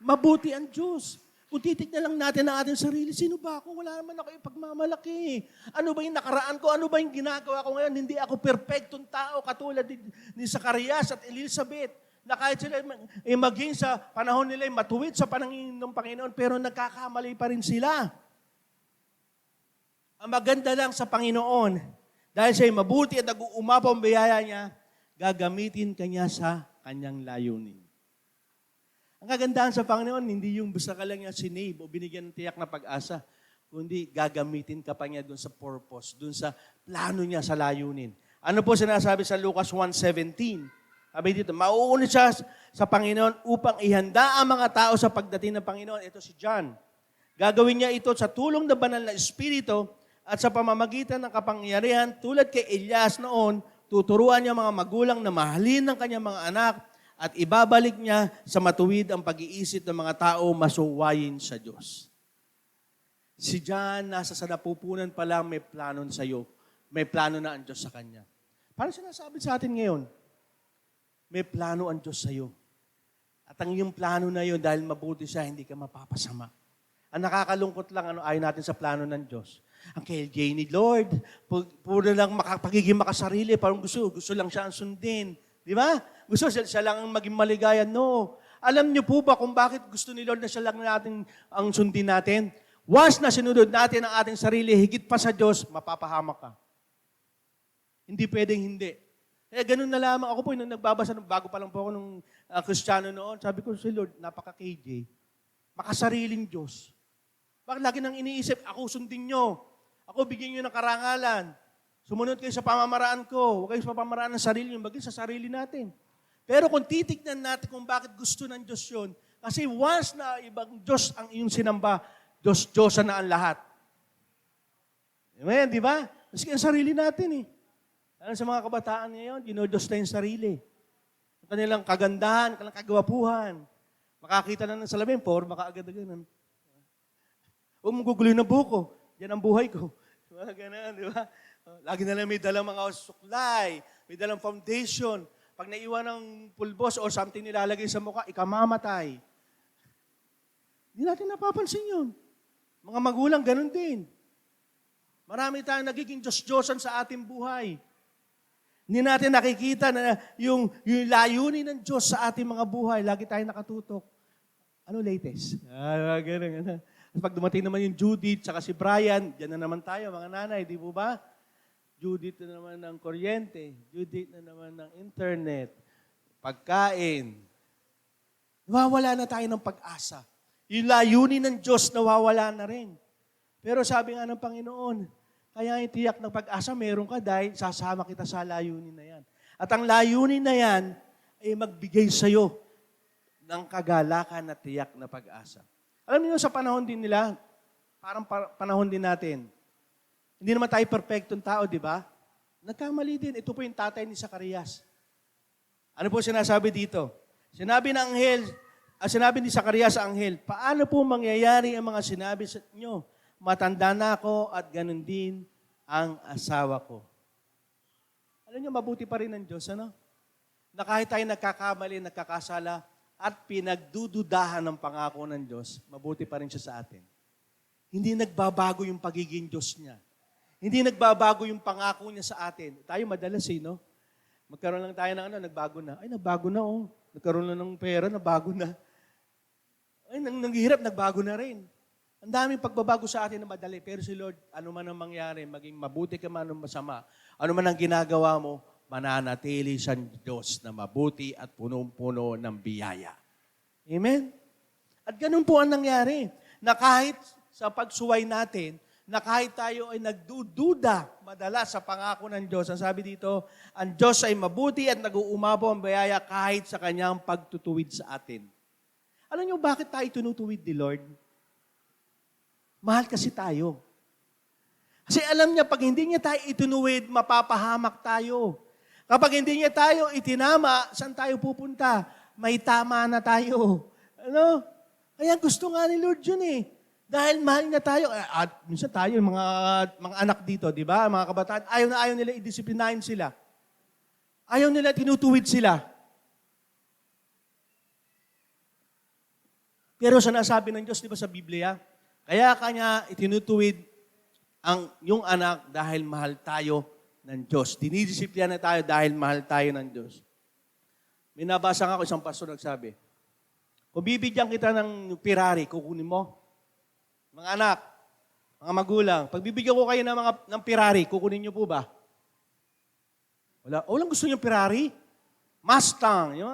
Mabuti ang Diyos. Kung titignan lang natin ang ating sarili, sino ba ako? Wala naman ako ipagmamalaki. Ano ba yung nakaraan ko? Ano ba yung ginagawa ko ngayon? Hindi ako perfectong tao katulad ni Zacarias at Elizabeth na kahit sila maging sa panahon nila matuwid sa panangin ng Panginoon, pero nagkakamali pa rin sila. Ang maganda lang sa Panginoon, dahil siya'y mabuti at nag-uumapaw ang biyaya niya, gagamitin kanya sa kanyang layunin. Ang kagandahan sa Panginoon, hindi yung basta ka lang niya sinave o binigyan ng tiyak na pag-asa, kundi gagamitin ka pa niya doon sa purpose, doon sa plano niya sa layunin. Ano po sinasabi sa Lucas 1:17? Sabi dito, mauunit siya sa Panginoon upang ihanda ang mga tao sa pagdating ng Panginoon. Ito si John. Gagawin niya ito sa tulong ng banal na Espiritu at sa pamamagitan ng kapangyarihan tulad kay Elias noon, tuturuan niya mga magulang na mahalin ng kanyang mga anak at ibabalik niya sa matuwid ang pag-iisip ng mga tao masuwayin sa Diyos. Si John, nasa sa napupunan pa lang may plano sa iyo. May plano na ang Diyos sa kanya. Parang sinasabi sa atin ngayon, may plano ang Diyos sa iyo. At ang iyong plano na yun, dahil mabuti siya, hindi ka mapapasama. Ang nakakalungkot lang, ayaw natin sa plano ng Diyos. Ang KLJ ni Lord, puro lang pagiging makasarili, parang gusto lang siya ang sundin. Di ba? Gusto siya lang ang maging maligaya. No. Alam niyo po ba kung bakit gusto ni Lord na siya lang natin ang sundin natin? Once na sinunod natin ang ating sarili, higit pa sa Diyos, mapapahamak ka. Hindi pwedeng hindi. Kaya ganun na lamang. Ako po, nung nagbabasa, bago pa lang po ako nung Kristiyano noon, sabi ko, si Lord, napaka-KJ. Makasariling Diyos. Bakit lagi nang iniisip, ako sundin nyo. Ako bigyan nyo ng karangalan. Sumunod kayo sa pamamaraan ko. Huwag kayo sa pamamaraan ng sarili nyo. Bagay sa sarili natin. Pero kung titignan natin kung bakit gusto ng Diyos yun, kasi once na ibang Diyos ang iyong sinamba, Diyos-Diyosan na ang lahat. Amen, di ba? Kasi ang sarili natin eh. Alam sa mga kabataan ngayon, dinodiyos na yung sarili. Ang kanilang kagandahan, kanilang kagwapuhan. Makakita na ng salamin, forma ka agad-agad. O magugulo na buko. Yan ang buhay ko. Mga ganun, di ba? Lagi na lang may dalang mga suklay, may dalang foundation. Pag naiwan ng pulbos or something nilalagay sa mukha, ikamamatay. Hindi natin napapansin yun. Mga magulang, ganun din. Marami tayong nagiging Diyos-Diyosan sa ating buhay. Hindi natin nakikita na yung layunin ng Diyos sa ating mga buhay. Lagi tayong nakatutok. Ano latest? Ganun. Pag dumating naman yung Judith, saka si Brian, dyan na naman tayo, mga nanay, di po ba? Judith na naman ng kuryente, Judith na naman ng internet, pagkain. Nawawala na tayo ng pag-asa. Yung layunin ng Diyos, nawawala na rin. Pero sabi nga ng Panginoon, kaya yung tiyak ng pag-asa, meron ka dahil sasama kita sa layunin na yan. At ang layunin na yan ay magbigay sa'yo ng kagalakan at tiyak na pag-asa. Alam niyo, sa panahon din nila, parang panahon din natin, hindi naman tayo perfectong tao, di ba? Nagkamali din. Ito po yung tatay ni Zacarias. Ano po sinasabi dito? Sinabi ni Zacarias sa anghel, paano po mangyayari ang mga sinabi sa inyo? Matanda na ako at ganun din ang asawa ko. Alam niyo, mabuti pa rin ng Diyos, ano? Na kahit tayo nagkakamali, nagkakasala, at pinagdududahan ng pangako ng Diyos, mabuti pa rin siya sa atin. Hindi nagbabago yung pagiging Diyos niya. Hindi nagbabago yung pangako niya sa atin. Tayo madalas no? Magkaroon lang tayo ng nagbago na. Ay, nagbago na oh. Nagkaroon lang ng pera, nagbago na. Ay, nanghihirap, nagbago na rin. Ang daming pagbabago sa atin na madali. Pero si Lord, ano man ang mangyari, maging mabuti ka man o masama, ano man ang ginagawa mo, mananatili sa Diyos na mabuti at punong-puno ng biyaya. Amen? At ganun po ang nangyari, na kahit sa pagsuway natin, na kahit tayo ay nagdududa madalas sa pangako ng Diyos, ang sabi dito, ang Diyos ay mabuti at nag-uumapaw ang biyaya kahit sa kanyang pagtutuwid sa atin. Alam niyo bakit tayo tinutuwid ni Lord? Mahal kasi tayo. Kasi alam niya, pag hindi niya tayo itunuwid, mapapahamak tayo. Kapag hindi niya tayo itinama, saan tayo pupunta? May tama na tayo. Ano? Kaya gusto nga ni Lord yun eh. Dahil mahal niya tayo. At minsan tayo, mga anak dito, di ba? Mga kabataan, ayaw nila i-disiplinahin sila. Ayaw nila tinutuwid sila. Pero sinasabi ng Diyos, di ba sa Biblia, kaya kanya itinutuwid yung anak dahil mahal tayo ng Diyos. Dinidisiplina tayo dahil mahal tayo ng Diyos. May nabasa nga ako, isang pastor nagsabi, kung bibigyan kita ng Ferrari, kukunin mo? Mga anak, mga magulang, pag bibigyan ko kayo ng Ferrari, kukunin niyo po ba? Walang gusto niyo Ferrari? Mustang, yung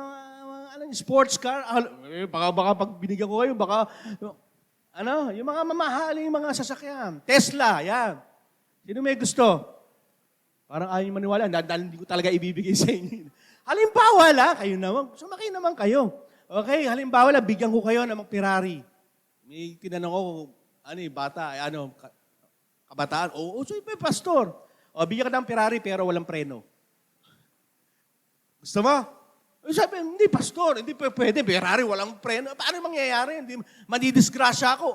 sports car. Baka pag binigyan ko kayo, yung mga mamahaling mga sasakyan. Tesla, yan. Sino may gusto? Parang ayaw niyo maniwala, dahil hindi ko talaga ibibigay sa inyo. Halimbawa kayo naman, sumakay naman kayo. Okay, halimbawa bigyan ko kayo ng Ferrari. May tinanong ko, bata, kabataan. So may pastor. Bigyan ka ng Ferrari pero walang preno. Gusto mo? Sabi, hindi pastor, hindi pwede. Ferrari, walang preno. Paano mangyayari? Madidisgrasya ako.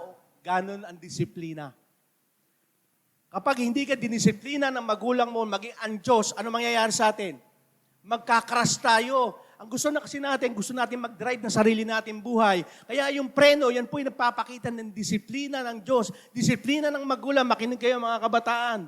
Ganon ang disiplina. Kapag hindi ka dinisiplina ng magulang mo, maging ang Diyos, ano mangyayari sa atin? Magkakras tayo. Ang gusto natin mag-drive na sarili natin buhay. Kaya yung preno, yan po yung nagpapakita ng disiplina ng Diyos. Disiplina ng magulang, makinig kayo mga kabataan.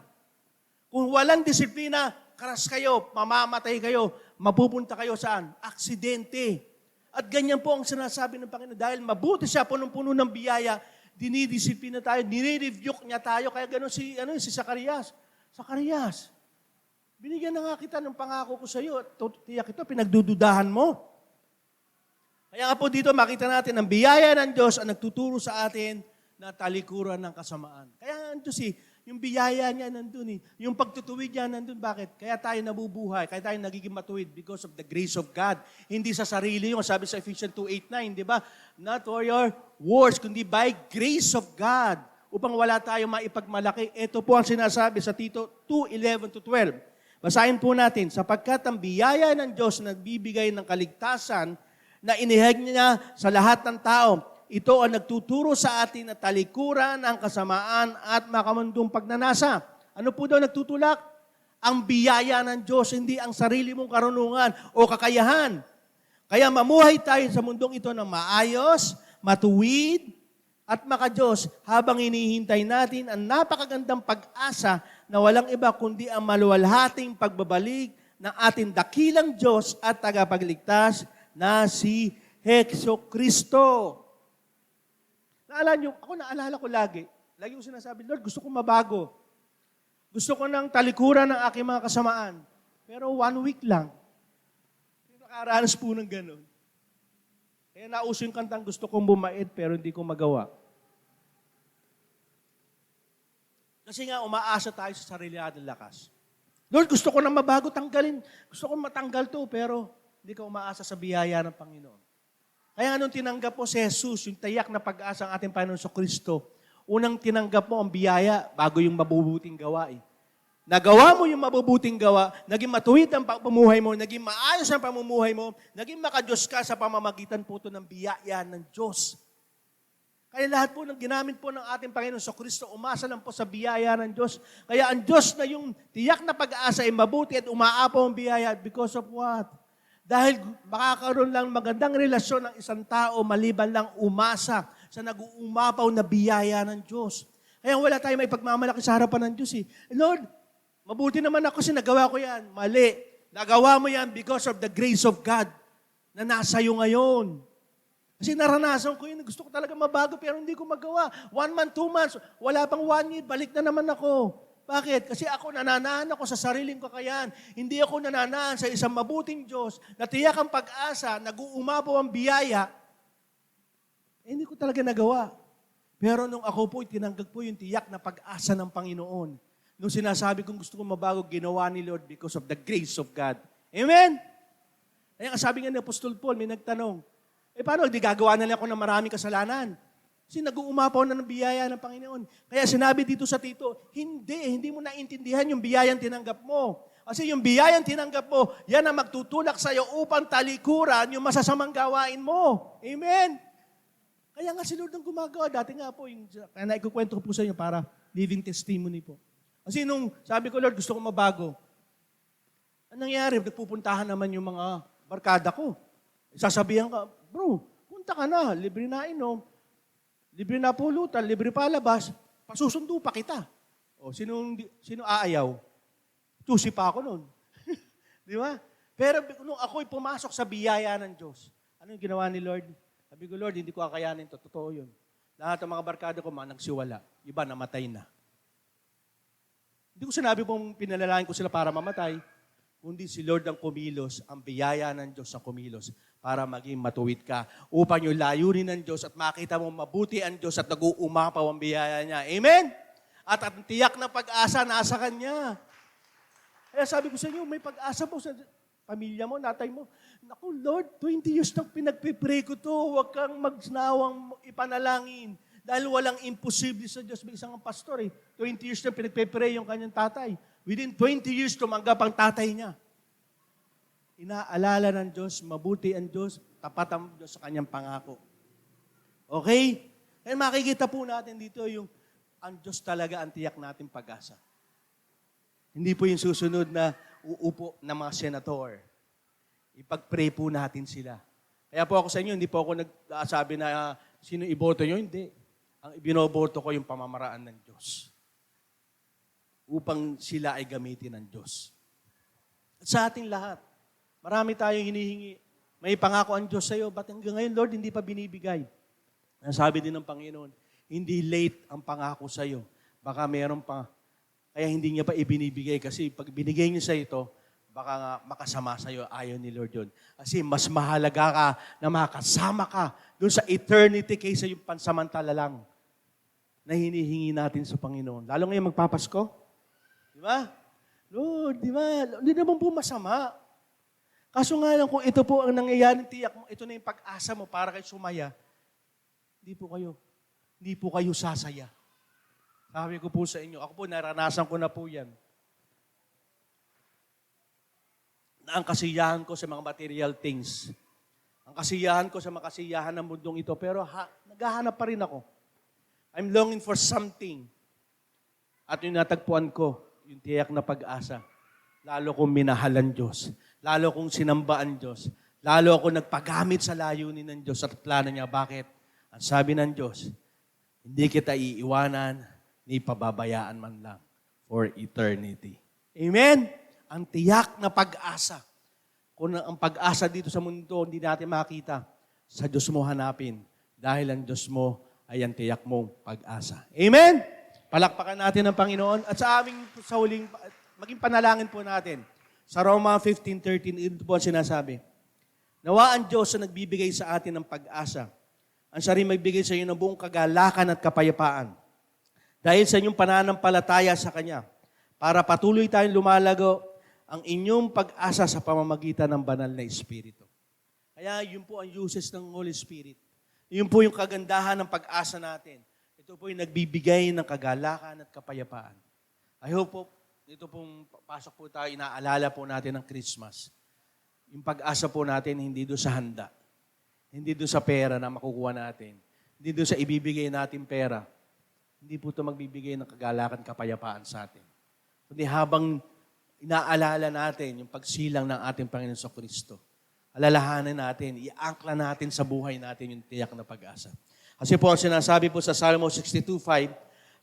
Kung walang disiplina, crash kayo, mamamatay kayo, mapupunta kayo saan? Aksidente. At ganyan po ang sinasabi ng Panginoon. Dahil mabuti siya, punong-puno ng biyaya, dinidisiplina tayo, nire-rebuke niya tayo. Kaya gano'n si Zacarias. Zacarias, binigyan na nga kita ng pangako ko sa iyo. Tiyak ito, pinagdududahan mo. Kaya nga po dito, makita natin ang biyaya ng Diyos ang nagtuturo sa atin na talikuran ng kasamaan. Kaya ang Diyos yung biyaya niya nandun Yung pagtutuwid niya nandun. Bakit? Kaya tayo nabubuhay. Kaya tayo nagiging matuwid because of the grace of God. Hindi sa sarili yung sabi sa Ephesians 2:8-9, di ba? Not for your works, kundi by grace of God. Upang wala tayo maipagmalaki. Ito po ang sinasabi sa Tito 2:11-12. Basahin po natin, sapagkat ang biyaya ng Diyos na nagbibigay ng kaligtasan na inihag niya sa lahat ng tao, ito ang nagtuturo sa atin na talikuran ang kasamaan at makamundong pagnanasa. Ano po daw nagtutulak? Ang biyaya ng Diyos, hindi ang sarili mong karunungan o kakayahan. Kaya mamuhay tayo sa mundong ito ng maayos, matuwid, at maka-Diyos habang hinihintay natin ang napakagandang pag-asa na walang iba kundi ang maluwalhating pagbabalik ng ating dakilang Diyos at tagapagligtas na si Hekso-Kristo. Naalala ko lagi ko sinasabi, Lord, gusto ko mabago. Gusto ko ng talikuran ng aking mga kasamaan. Pero 1 week lang. Nakaranas po ng ganun. Kaya nauso yung kantang gusto kong bumait pero hindi ko magawa. Kasi nga umaasa tayo sa sarili natin lakas. Lord, gusto ko na mabago, tanggalin. Gusto ko matanggal to pero hindi ka umaasa sa biyaya ng Panginoon. Kaya nung tinanggap mo si Jesus, yung tayak na pag-asa ng ating Panginoon sa Kristo, unang tinanggap mo ang biyaya bago yung mabubuting gawa Nagawa mo yung mabubuting gawa, naging matuwid ang pamumuhay mo, naging maayos ang pamumuhay mo, naging makadiyos ka sa pamamagitan po ito ng biyaya ng Diyos. Kaya lahat po ng ginamit po ng ating Panginoon sa Kristo, umasa lang po sa biyaya ng Diyos. Kaya ang Diyos na yung tiyak na pag-asa ay mabuti at umaapaw ang biyaya because of what? Dahil makakaroon lang magandang relasyon ng isang tao maliban lang umasa sa nag-uumapaw na biyaya ng Diyos. Kaya wala tayong maipagmamalaki sa harapan ng Diyos Lord, mabuti naman ako kasi nagawa ko yan. Mali. Nagawa mo yan because of the grace of God na nasa iyo ngayon. Kasi naranasan ko yun. Gusto ko talaga mabago pero hindi ko magawa. 1 month, 2 months, wala pang 1 year, balik na naman ako. Bakit? Kasi ako nananaan ako sa sariling kakayahan. Hindi ako nananaan sa isang mabuting Diyos na tiyak ang pag-asa, nag-uumapaw ang biyaya. Hindi ko talaga nagawa. Pero nung ako po, tinanggap po yung tiyak na pag-asa ng Panginoon. Nung sinasabi kong gusto kong mabago, ginawa ni Lord because of the grace of God. Amen? Kaya sabi nga ni Apostol Paul, may nagtanong, paano, di gagawa na lang ako ng maraming kasalanan? Kasi nag-uumapaw na ng biyaya ng Panginoon. Kaya sinabi dito sa Tito, hindi mo naintindihan yung biyayang tinanggap mo. Kasi yung biyayang tinanggap mo, yan ang magtutulak sa iyo upang talikuran yung masasamang gawain mo. Amen? Kaya nga si Lord ang gumagawa. Dati nga po, kaya naikukwento ko po sa inyo para living testimony po. Kasi nung sabi ko, Lord, gusto ko mabago. Anong nangyari? Nagpupuntahan naman yung mga barkada ko. Sasabihan ka, bro, punta ka na, libre na inom. Libre na pulutan, libre palabas, pasusundo pa kita. O, sino aayaw? Tusi pa ako noon. Di ba? Pero nung ako'y pumasok sa biyaya ng Diyos, ano yung ginawa ni Lord? Sabi ko, Lord, hindi ko kakayanin to. Totoo yun. Lahat ng mga barkada ko, nagsiwala. Iba, namatay na. Hindi ko sinabi pong pinalalain ko sila para mamatay, kundi si Lord ang kumilos, ang biyaya ng Diyos ang kumilos para maging matuwid ka upang yung layunin ng Diyos at makita mo mabuti ang Diyos at nag-uumapaw ang biyaya niya. Amen? At ang tiyak na pag-asa nasa Kanya. Kaya sabi ko sa inyo, may pag-asa po sa pamilya mo, natay mo. Naku, Lord, 20 years nang pinagpipray ko to. Huwag kang magnawang ipanalangin. Dahil walang imposible sa Diyos. May isang pastor 20 years nang pinagpipray yung kanyang tatay. Within 20 years, tumanggap ang tatay niya. Inaalala ng Diyos, mabuti ang Diyos, tapat ang Diyos sa kanyang pangako. Okay? Kaya makikita po natin dito yung ang Diyos talaga ang tiyak natin pag-asa. Hindi po yung susunod na uupo ng mga senator. Ipag-pray po natin sila. Kaya po ako sa inyo, hindi po ako nagsabi na sino iboto nyo. Hindi. Ang ibinoboto ko yung pamamaraan ng Diyos. Upang sila ay gamitin ng Diyos. At sa ating lahat, marami tayong hinihingi. May pangako ang Diyos sa iyo, ba't hanggang ngayon, Lord, hindi pa binibigay? Sabi din ng Panginoon, hindi late ang pangako sa iyo. Baka meron pa. Kaya hindi niya pa ibinibigay kasi pag binigay niya sa ito, baka nga makasama sa iyo, ayaw ni Lord yun. Kasi mas mahalaga ka na makasama ka doon sa eternity kaysa yung pansamantala lang na hinihingi natin sa Panginoon. Lalo ngayon magpapasko. Di ba? Lord, di ba? Hindi naman po masama. Kaso nga lang kung ito po ang nangyayari, tiyak mo, ito na yung pag-asa mo para kayo sumaya, hindi po kayo sasaya. Sabi ko po sa inyo, ako po naranasan ko na po yan. Na ang kasiyahan ko sa mga material things, ang kasiyahan ko sa mga kasiyahan ng mundong ito, pero naghahanap pa rin ako. I'm longing for something. At yung natagpuan ko, yung tiyak na pag-asa. Lalo kong minahalan Diyos. Lalo kong sinambaan Diyos. Lalo ako nagpagamit sa layunin ng Diyos at plano niya. Bakit? Ang sabi ng Diyos, hindi kita iiwanan ni pababayaan man lang for eternity. Amen? Ang tiyak na pag-asa. Kung ang pag-asa dito sa mundo, hindi natin makita, sa Diyos mo hanapin. Dahil ang Diyos mo ay ang tiyak mong pag-asa. Amen? Palakpakan natin ang Panginoon. At sa huling, maging panalangin po natin. Sa Roma 15:13, ito po ang sinasabi. Nawa ang Diyos na nagbibigay sa atin ng pag-asa. Ang siya rin magbigay sa iyo ng buong kagalakan at kapayapaan. Dahil sa inyong pananampalataya sa Kanya, para patuloy tayong lumalago ang inyong pag-asa sa pamamagitan ng banal na Espiritu. Kaya yun po ang uses ng Holy Spirit. Yun po yung kagandahan ng pag-asa natin. Ito po yung nagbibigay ng kagalakan at kapayapaan. I hope po, dito pong pasok po tayo, inaalala po natin ng Christmas. Yung pag-asa po natin, hindi doon sa handa. Hindi doon sa pera na makukuha natin. Hindi doon sa ibibigay natin pera. Hindi po ito magbibigay ng kagalakan, kapayapaan sa atin. Kundi habang inaalala natin yung pagsilang ng ating Panginoon sa Kristo, alalahanan natin, iangkla natin sa buhay natin yung tiyak na pag-asa. Kasi po ang sinasabi po sa Psalm 62:5,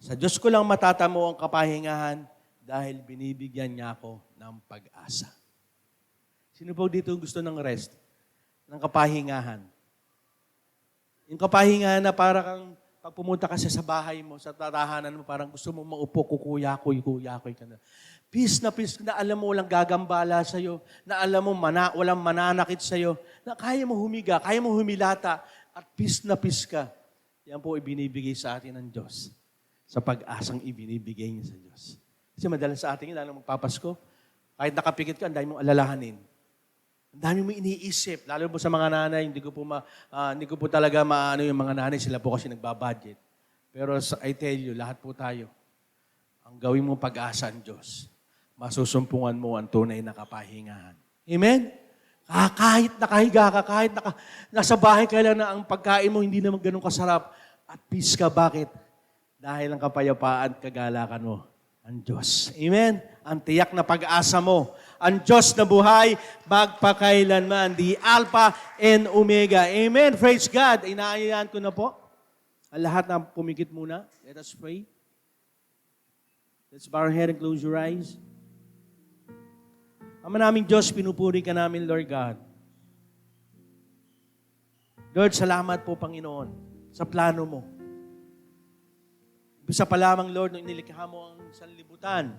sa Diyos ko lang matatamo ang kapahingahan dahil binibigyan niya ako ng pag-asa. Sino po dito gusto ng rest? Ng kapahingahan? Yung kapahingahan na para kang pag pumunta ka sa bahay mo, sa tatahanan mo, parang gusto mo maupo, kukuyakoy ka na. Peace na alam mo walang gagambala sa'yo, na alam mo walang mananakit sa'yo, na kaya mo humiga, kaya mo humilata, at peace ka. Yan po ibinibigay sa atin ng Diyos sa pag-asang ibinibigay niya sa Diyos. Kasi madalas sa atin, lalo magpapasko, kahit nakapikit ka, ang dami mong alalahanin. Ang dami mong iniisip, lalo po sa mga nanay, hindi ko po talaga maano yung mga nanay, sila po kasi nagbabudget. Pero I tell you, lahat po tayo, ang gawin mo pag-asa ang Diyos, masusumpungan mo ang tunay na kapahingahan. Amen? Kahit nakahiga ka, nasa bahay ka lang na ang pagkain mo hindi naman ganun kasarap, at peace ka. Bakit? Dahil ang kapayapaan, kagalakan mo, ang Diyos. Amen? Ang tiyak na pag-asa mo. Ang Diyos na buhay, magpakailanman. The Alpha and Omega. Amen? Praise God. Inaayaan ko na po. Ang lahat na pumikit muna. Let us pray. Let's bow our head and close your eyes. Ama naming Diyos, pinupuri ka namin, Lord God. Lord, salamat po, Panginoon, sa plano mo. Bisa pa lamang, Lord, nung nilikha mo ang sanlibutan,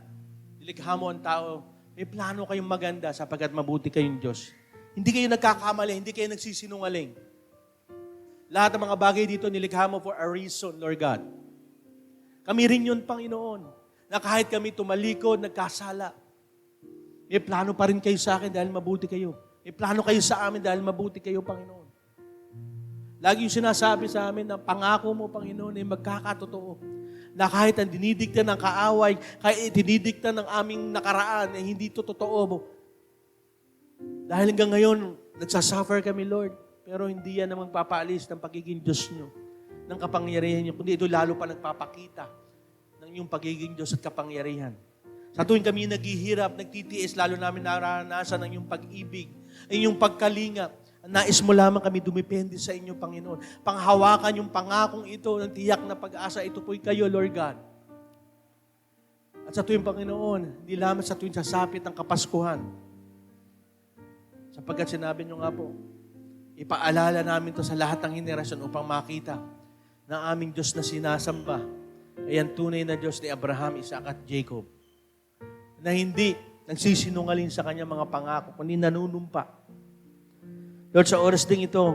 nilikha mo ang tao, may plano kayong maganda sapagkat mabuti kayong Diyos. Hindi kayo nagkakamali, hindi kayo nagsisinungaling. Lahat ng mga bagay dito nilikha mo for a reason, Lord God. Kami rin yun, Panginoon, na kahit kami tumalikod, nagkasala, may plano pa rin kayo sa akin dahil mabuti kayo. May plano kayo sa amin dahil mabuti kayo, Panginoon. Lagi yung sinasabi sa amin na pangako mo, Panginoon, ay magkakatotoo. Na kahit ang dinidikta ng kaaway, kahit dinidikta ng aming nakaraan, ay hindi to totoo. Dahil hanggang ngayon, nagsasuffer kami, Lord. Pero hindi yan ang magpapaalis ng pagiging Diyos nyo, ng kapangyarihan nyo. Kundi ito lalo pa nagpapakita ng yung pagiging Diyos at kapangyarihan. Sa tuwing kami naghihirap, nagtitiis, lalo namin naranasan ang iyong pag-ibig, ang iyong pagkalinga. Nais mo lamang kami dumipende sa inyo, Panginoon. Panghawakan yung pangakong ito ng tiyak na pag-asa. Ito po'y kayo, Lord God. At sa tuwing, Panginoon, hindi lamang sa tuwing sasapit ng Kapaskuhan. Sapagkat sinabi nyo nga po, ipaalala namin to sa lahat ng henerasyon upang makita na aming Diyos na sinasamba ay ang tunay na Diyos ni Abraham, Isaac at Jacob. Na hindi nagsisinungaling sa kanyang mga pangako, kundi nanunumpa. Lord, sa oras ding ito,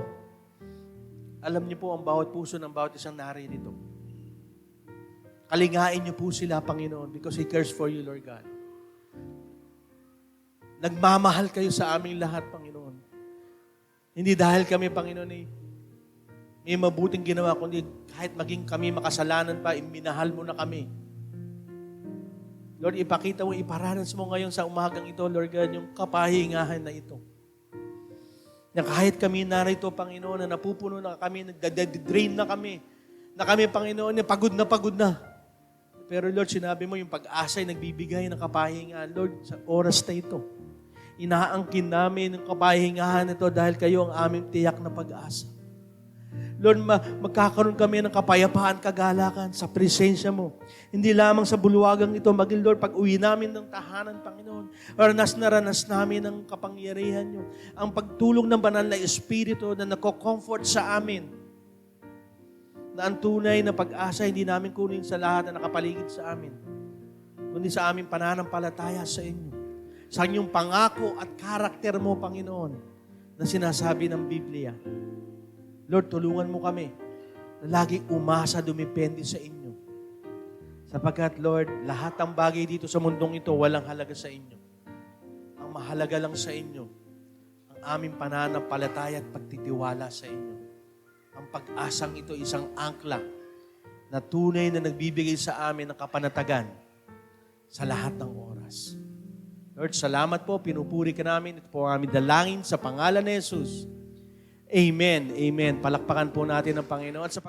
alam niyo po ang bawat puso ng bawat isang naririto. Kalingain niyo po sila, Panginoon, because He cares for you, Lord God. Nagmamahal kayo sa aming lahat, Panginoon. Hindi dahil kami, Panginoon, may mabuting ginawa, kundi kahit maging kami makasalanan pa, minahal mo na kami. Lord, ipakita mo, iparanas mo ngayon sa umagang ito, Lord God, yung kapahingahan na ito. Na kahit kami narito, Panginoon, na napupuno na kami, nagdadrain na kami, Panginoon, pagod na. Pero Lord, sinabi mo yung pag-asa ay nagbibigay ng kapahingahan. Lord, sa oras na ito, inaangkin namin ang kapahingahan ito dahil kayo ang aming tiyak na pag-asa. Lord, magkakaroon kami ng kapayapaan, kagalakan sa presensya mo. Hindi lamang sa bulwagang ito, maging Lord, pag uwi namin ng tahanan, Panginoon, ranas na ranas namin ang kapangyarihan nyo. Ang pagtulong ng banal na Espiritu na nako-comfort sa amin. Na ang tunay na pag-asa, hindi namin kunin sa lahat na nakapaligid sa amin. Kundi sa aming pananampalataya sa inyo. Sa inyong pangako at karakter mo, Panginoon, na sinasabi ng Biblia. Lord, tulungan mo kami na laging umasa, dumipende sa inyo. Sapagkat, Lord, lahat ng bagay dito sa mundong ito, walang halaga sa inyo. Ang mahalaga lang sa inyo, ang aming pananampalataya at pagtitiwala sa inyo. Ang pag-asang ito, isang angkla na tunay na nagbibigay sa amin ng kapanatagan sa lahat ng oras. Lord, salamat po, pinupuri ka namin. Ito po ang aming dalangin sa pangalan ni Jesus. Amen. Amen. Palakpakan po natin ang Panginoon. Sa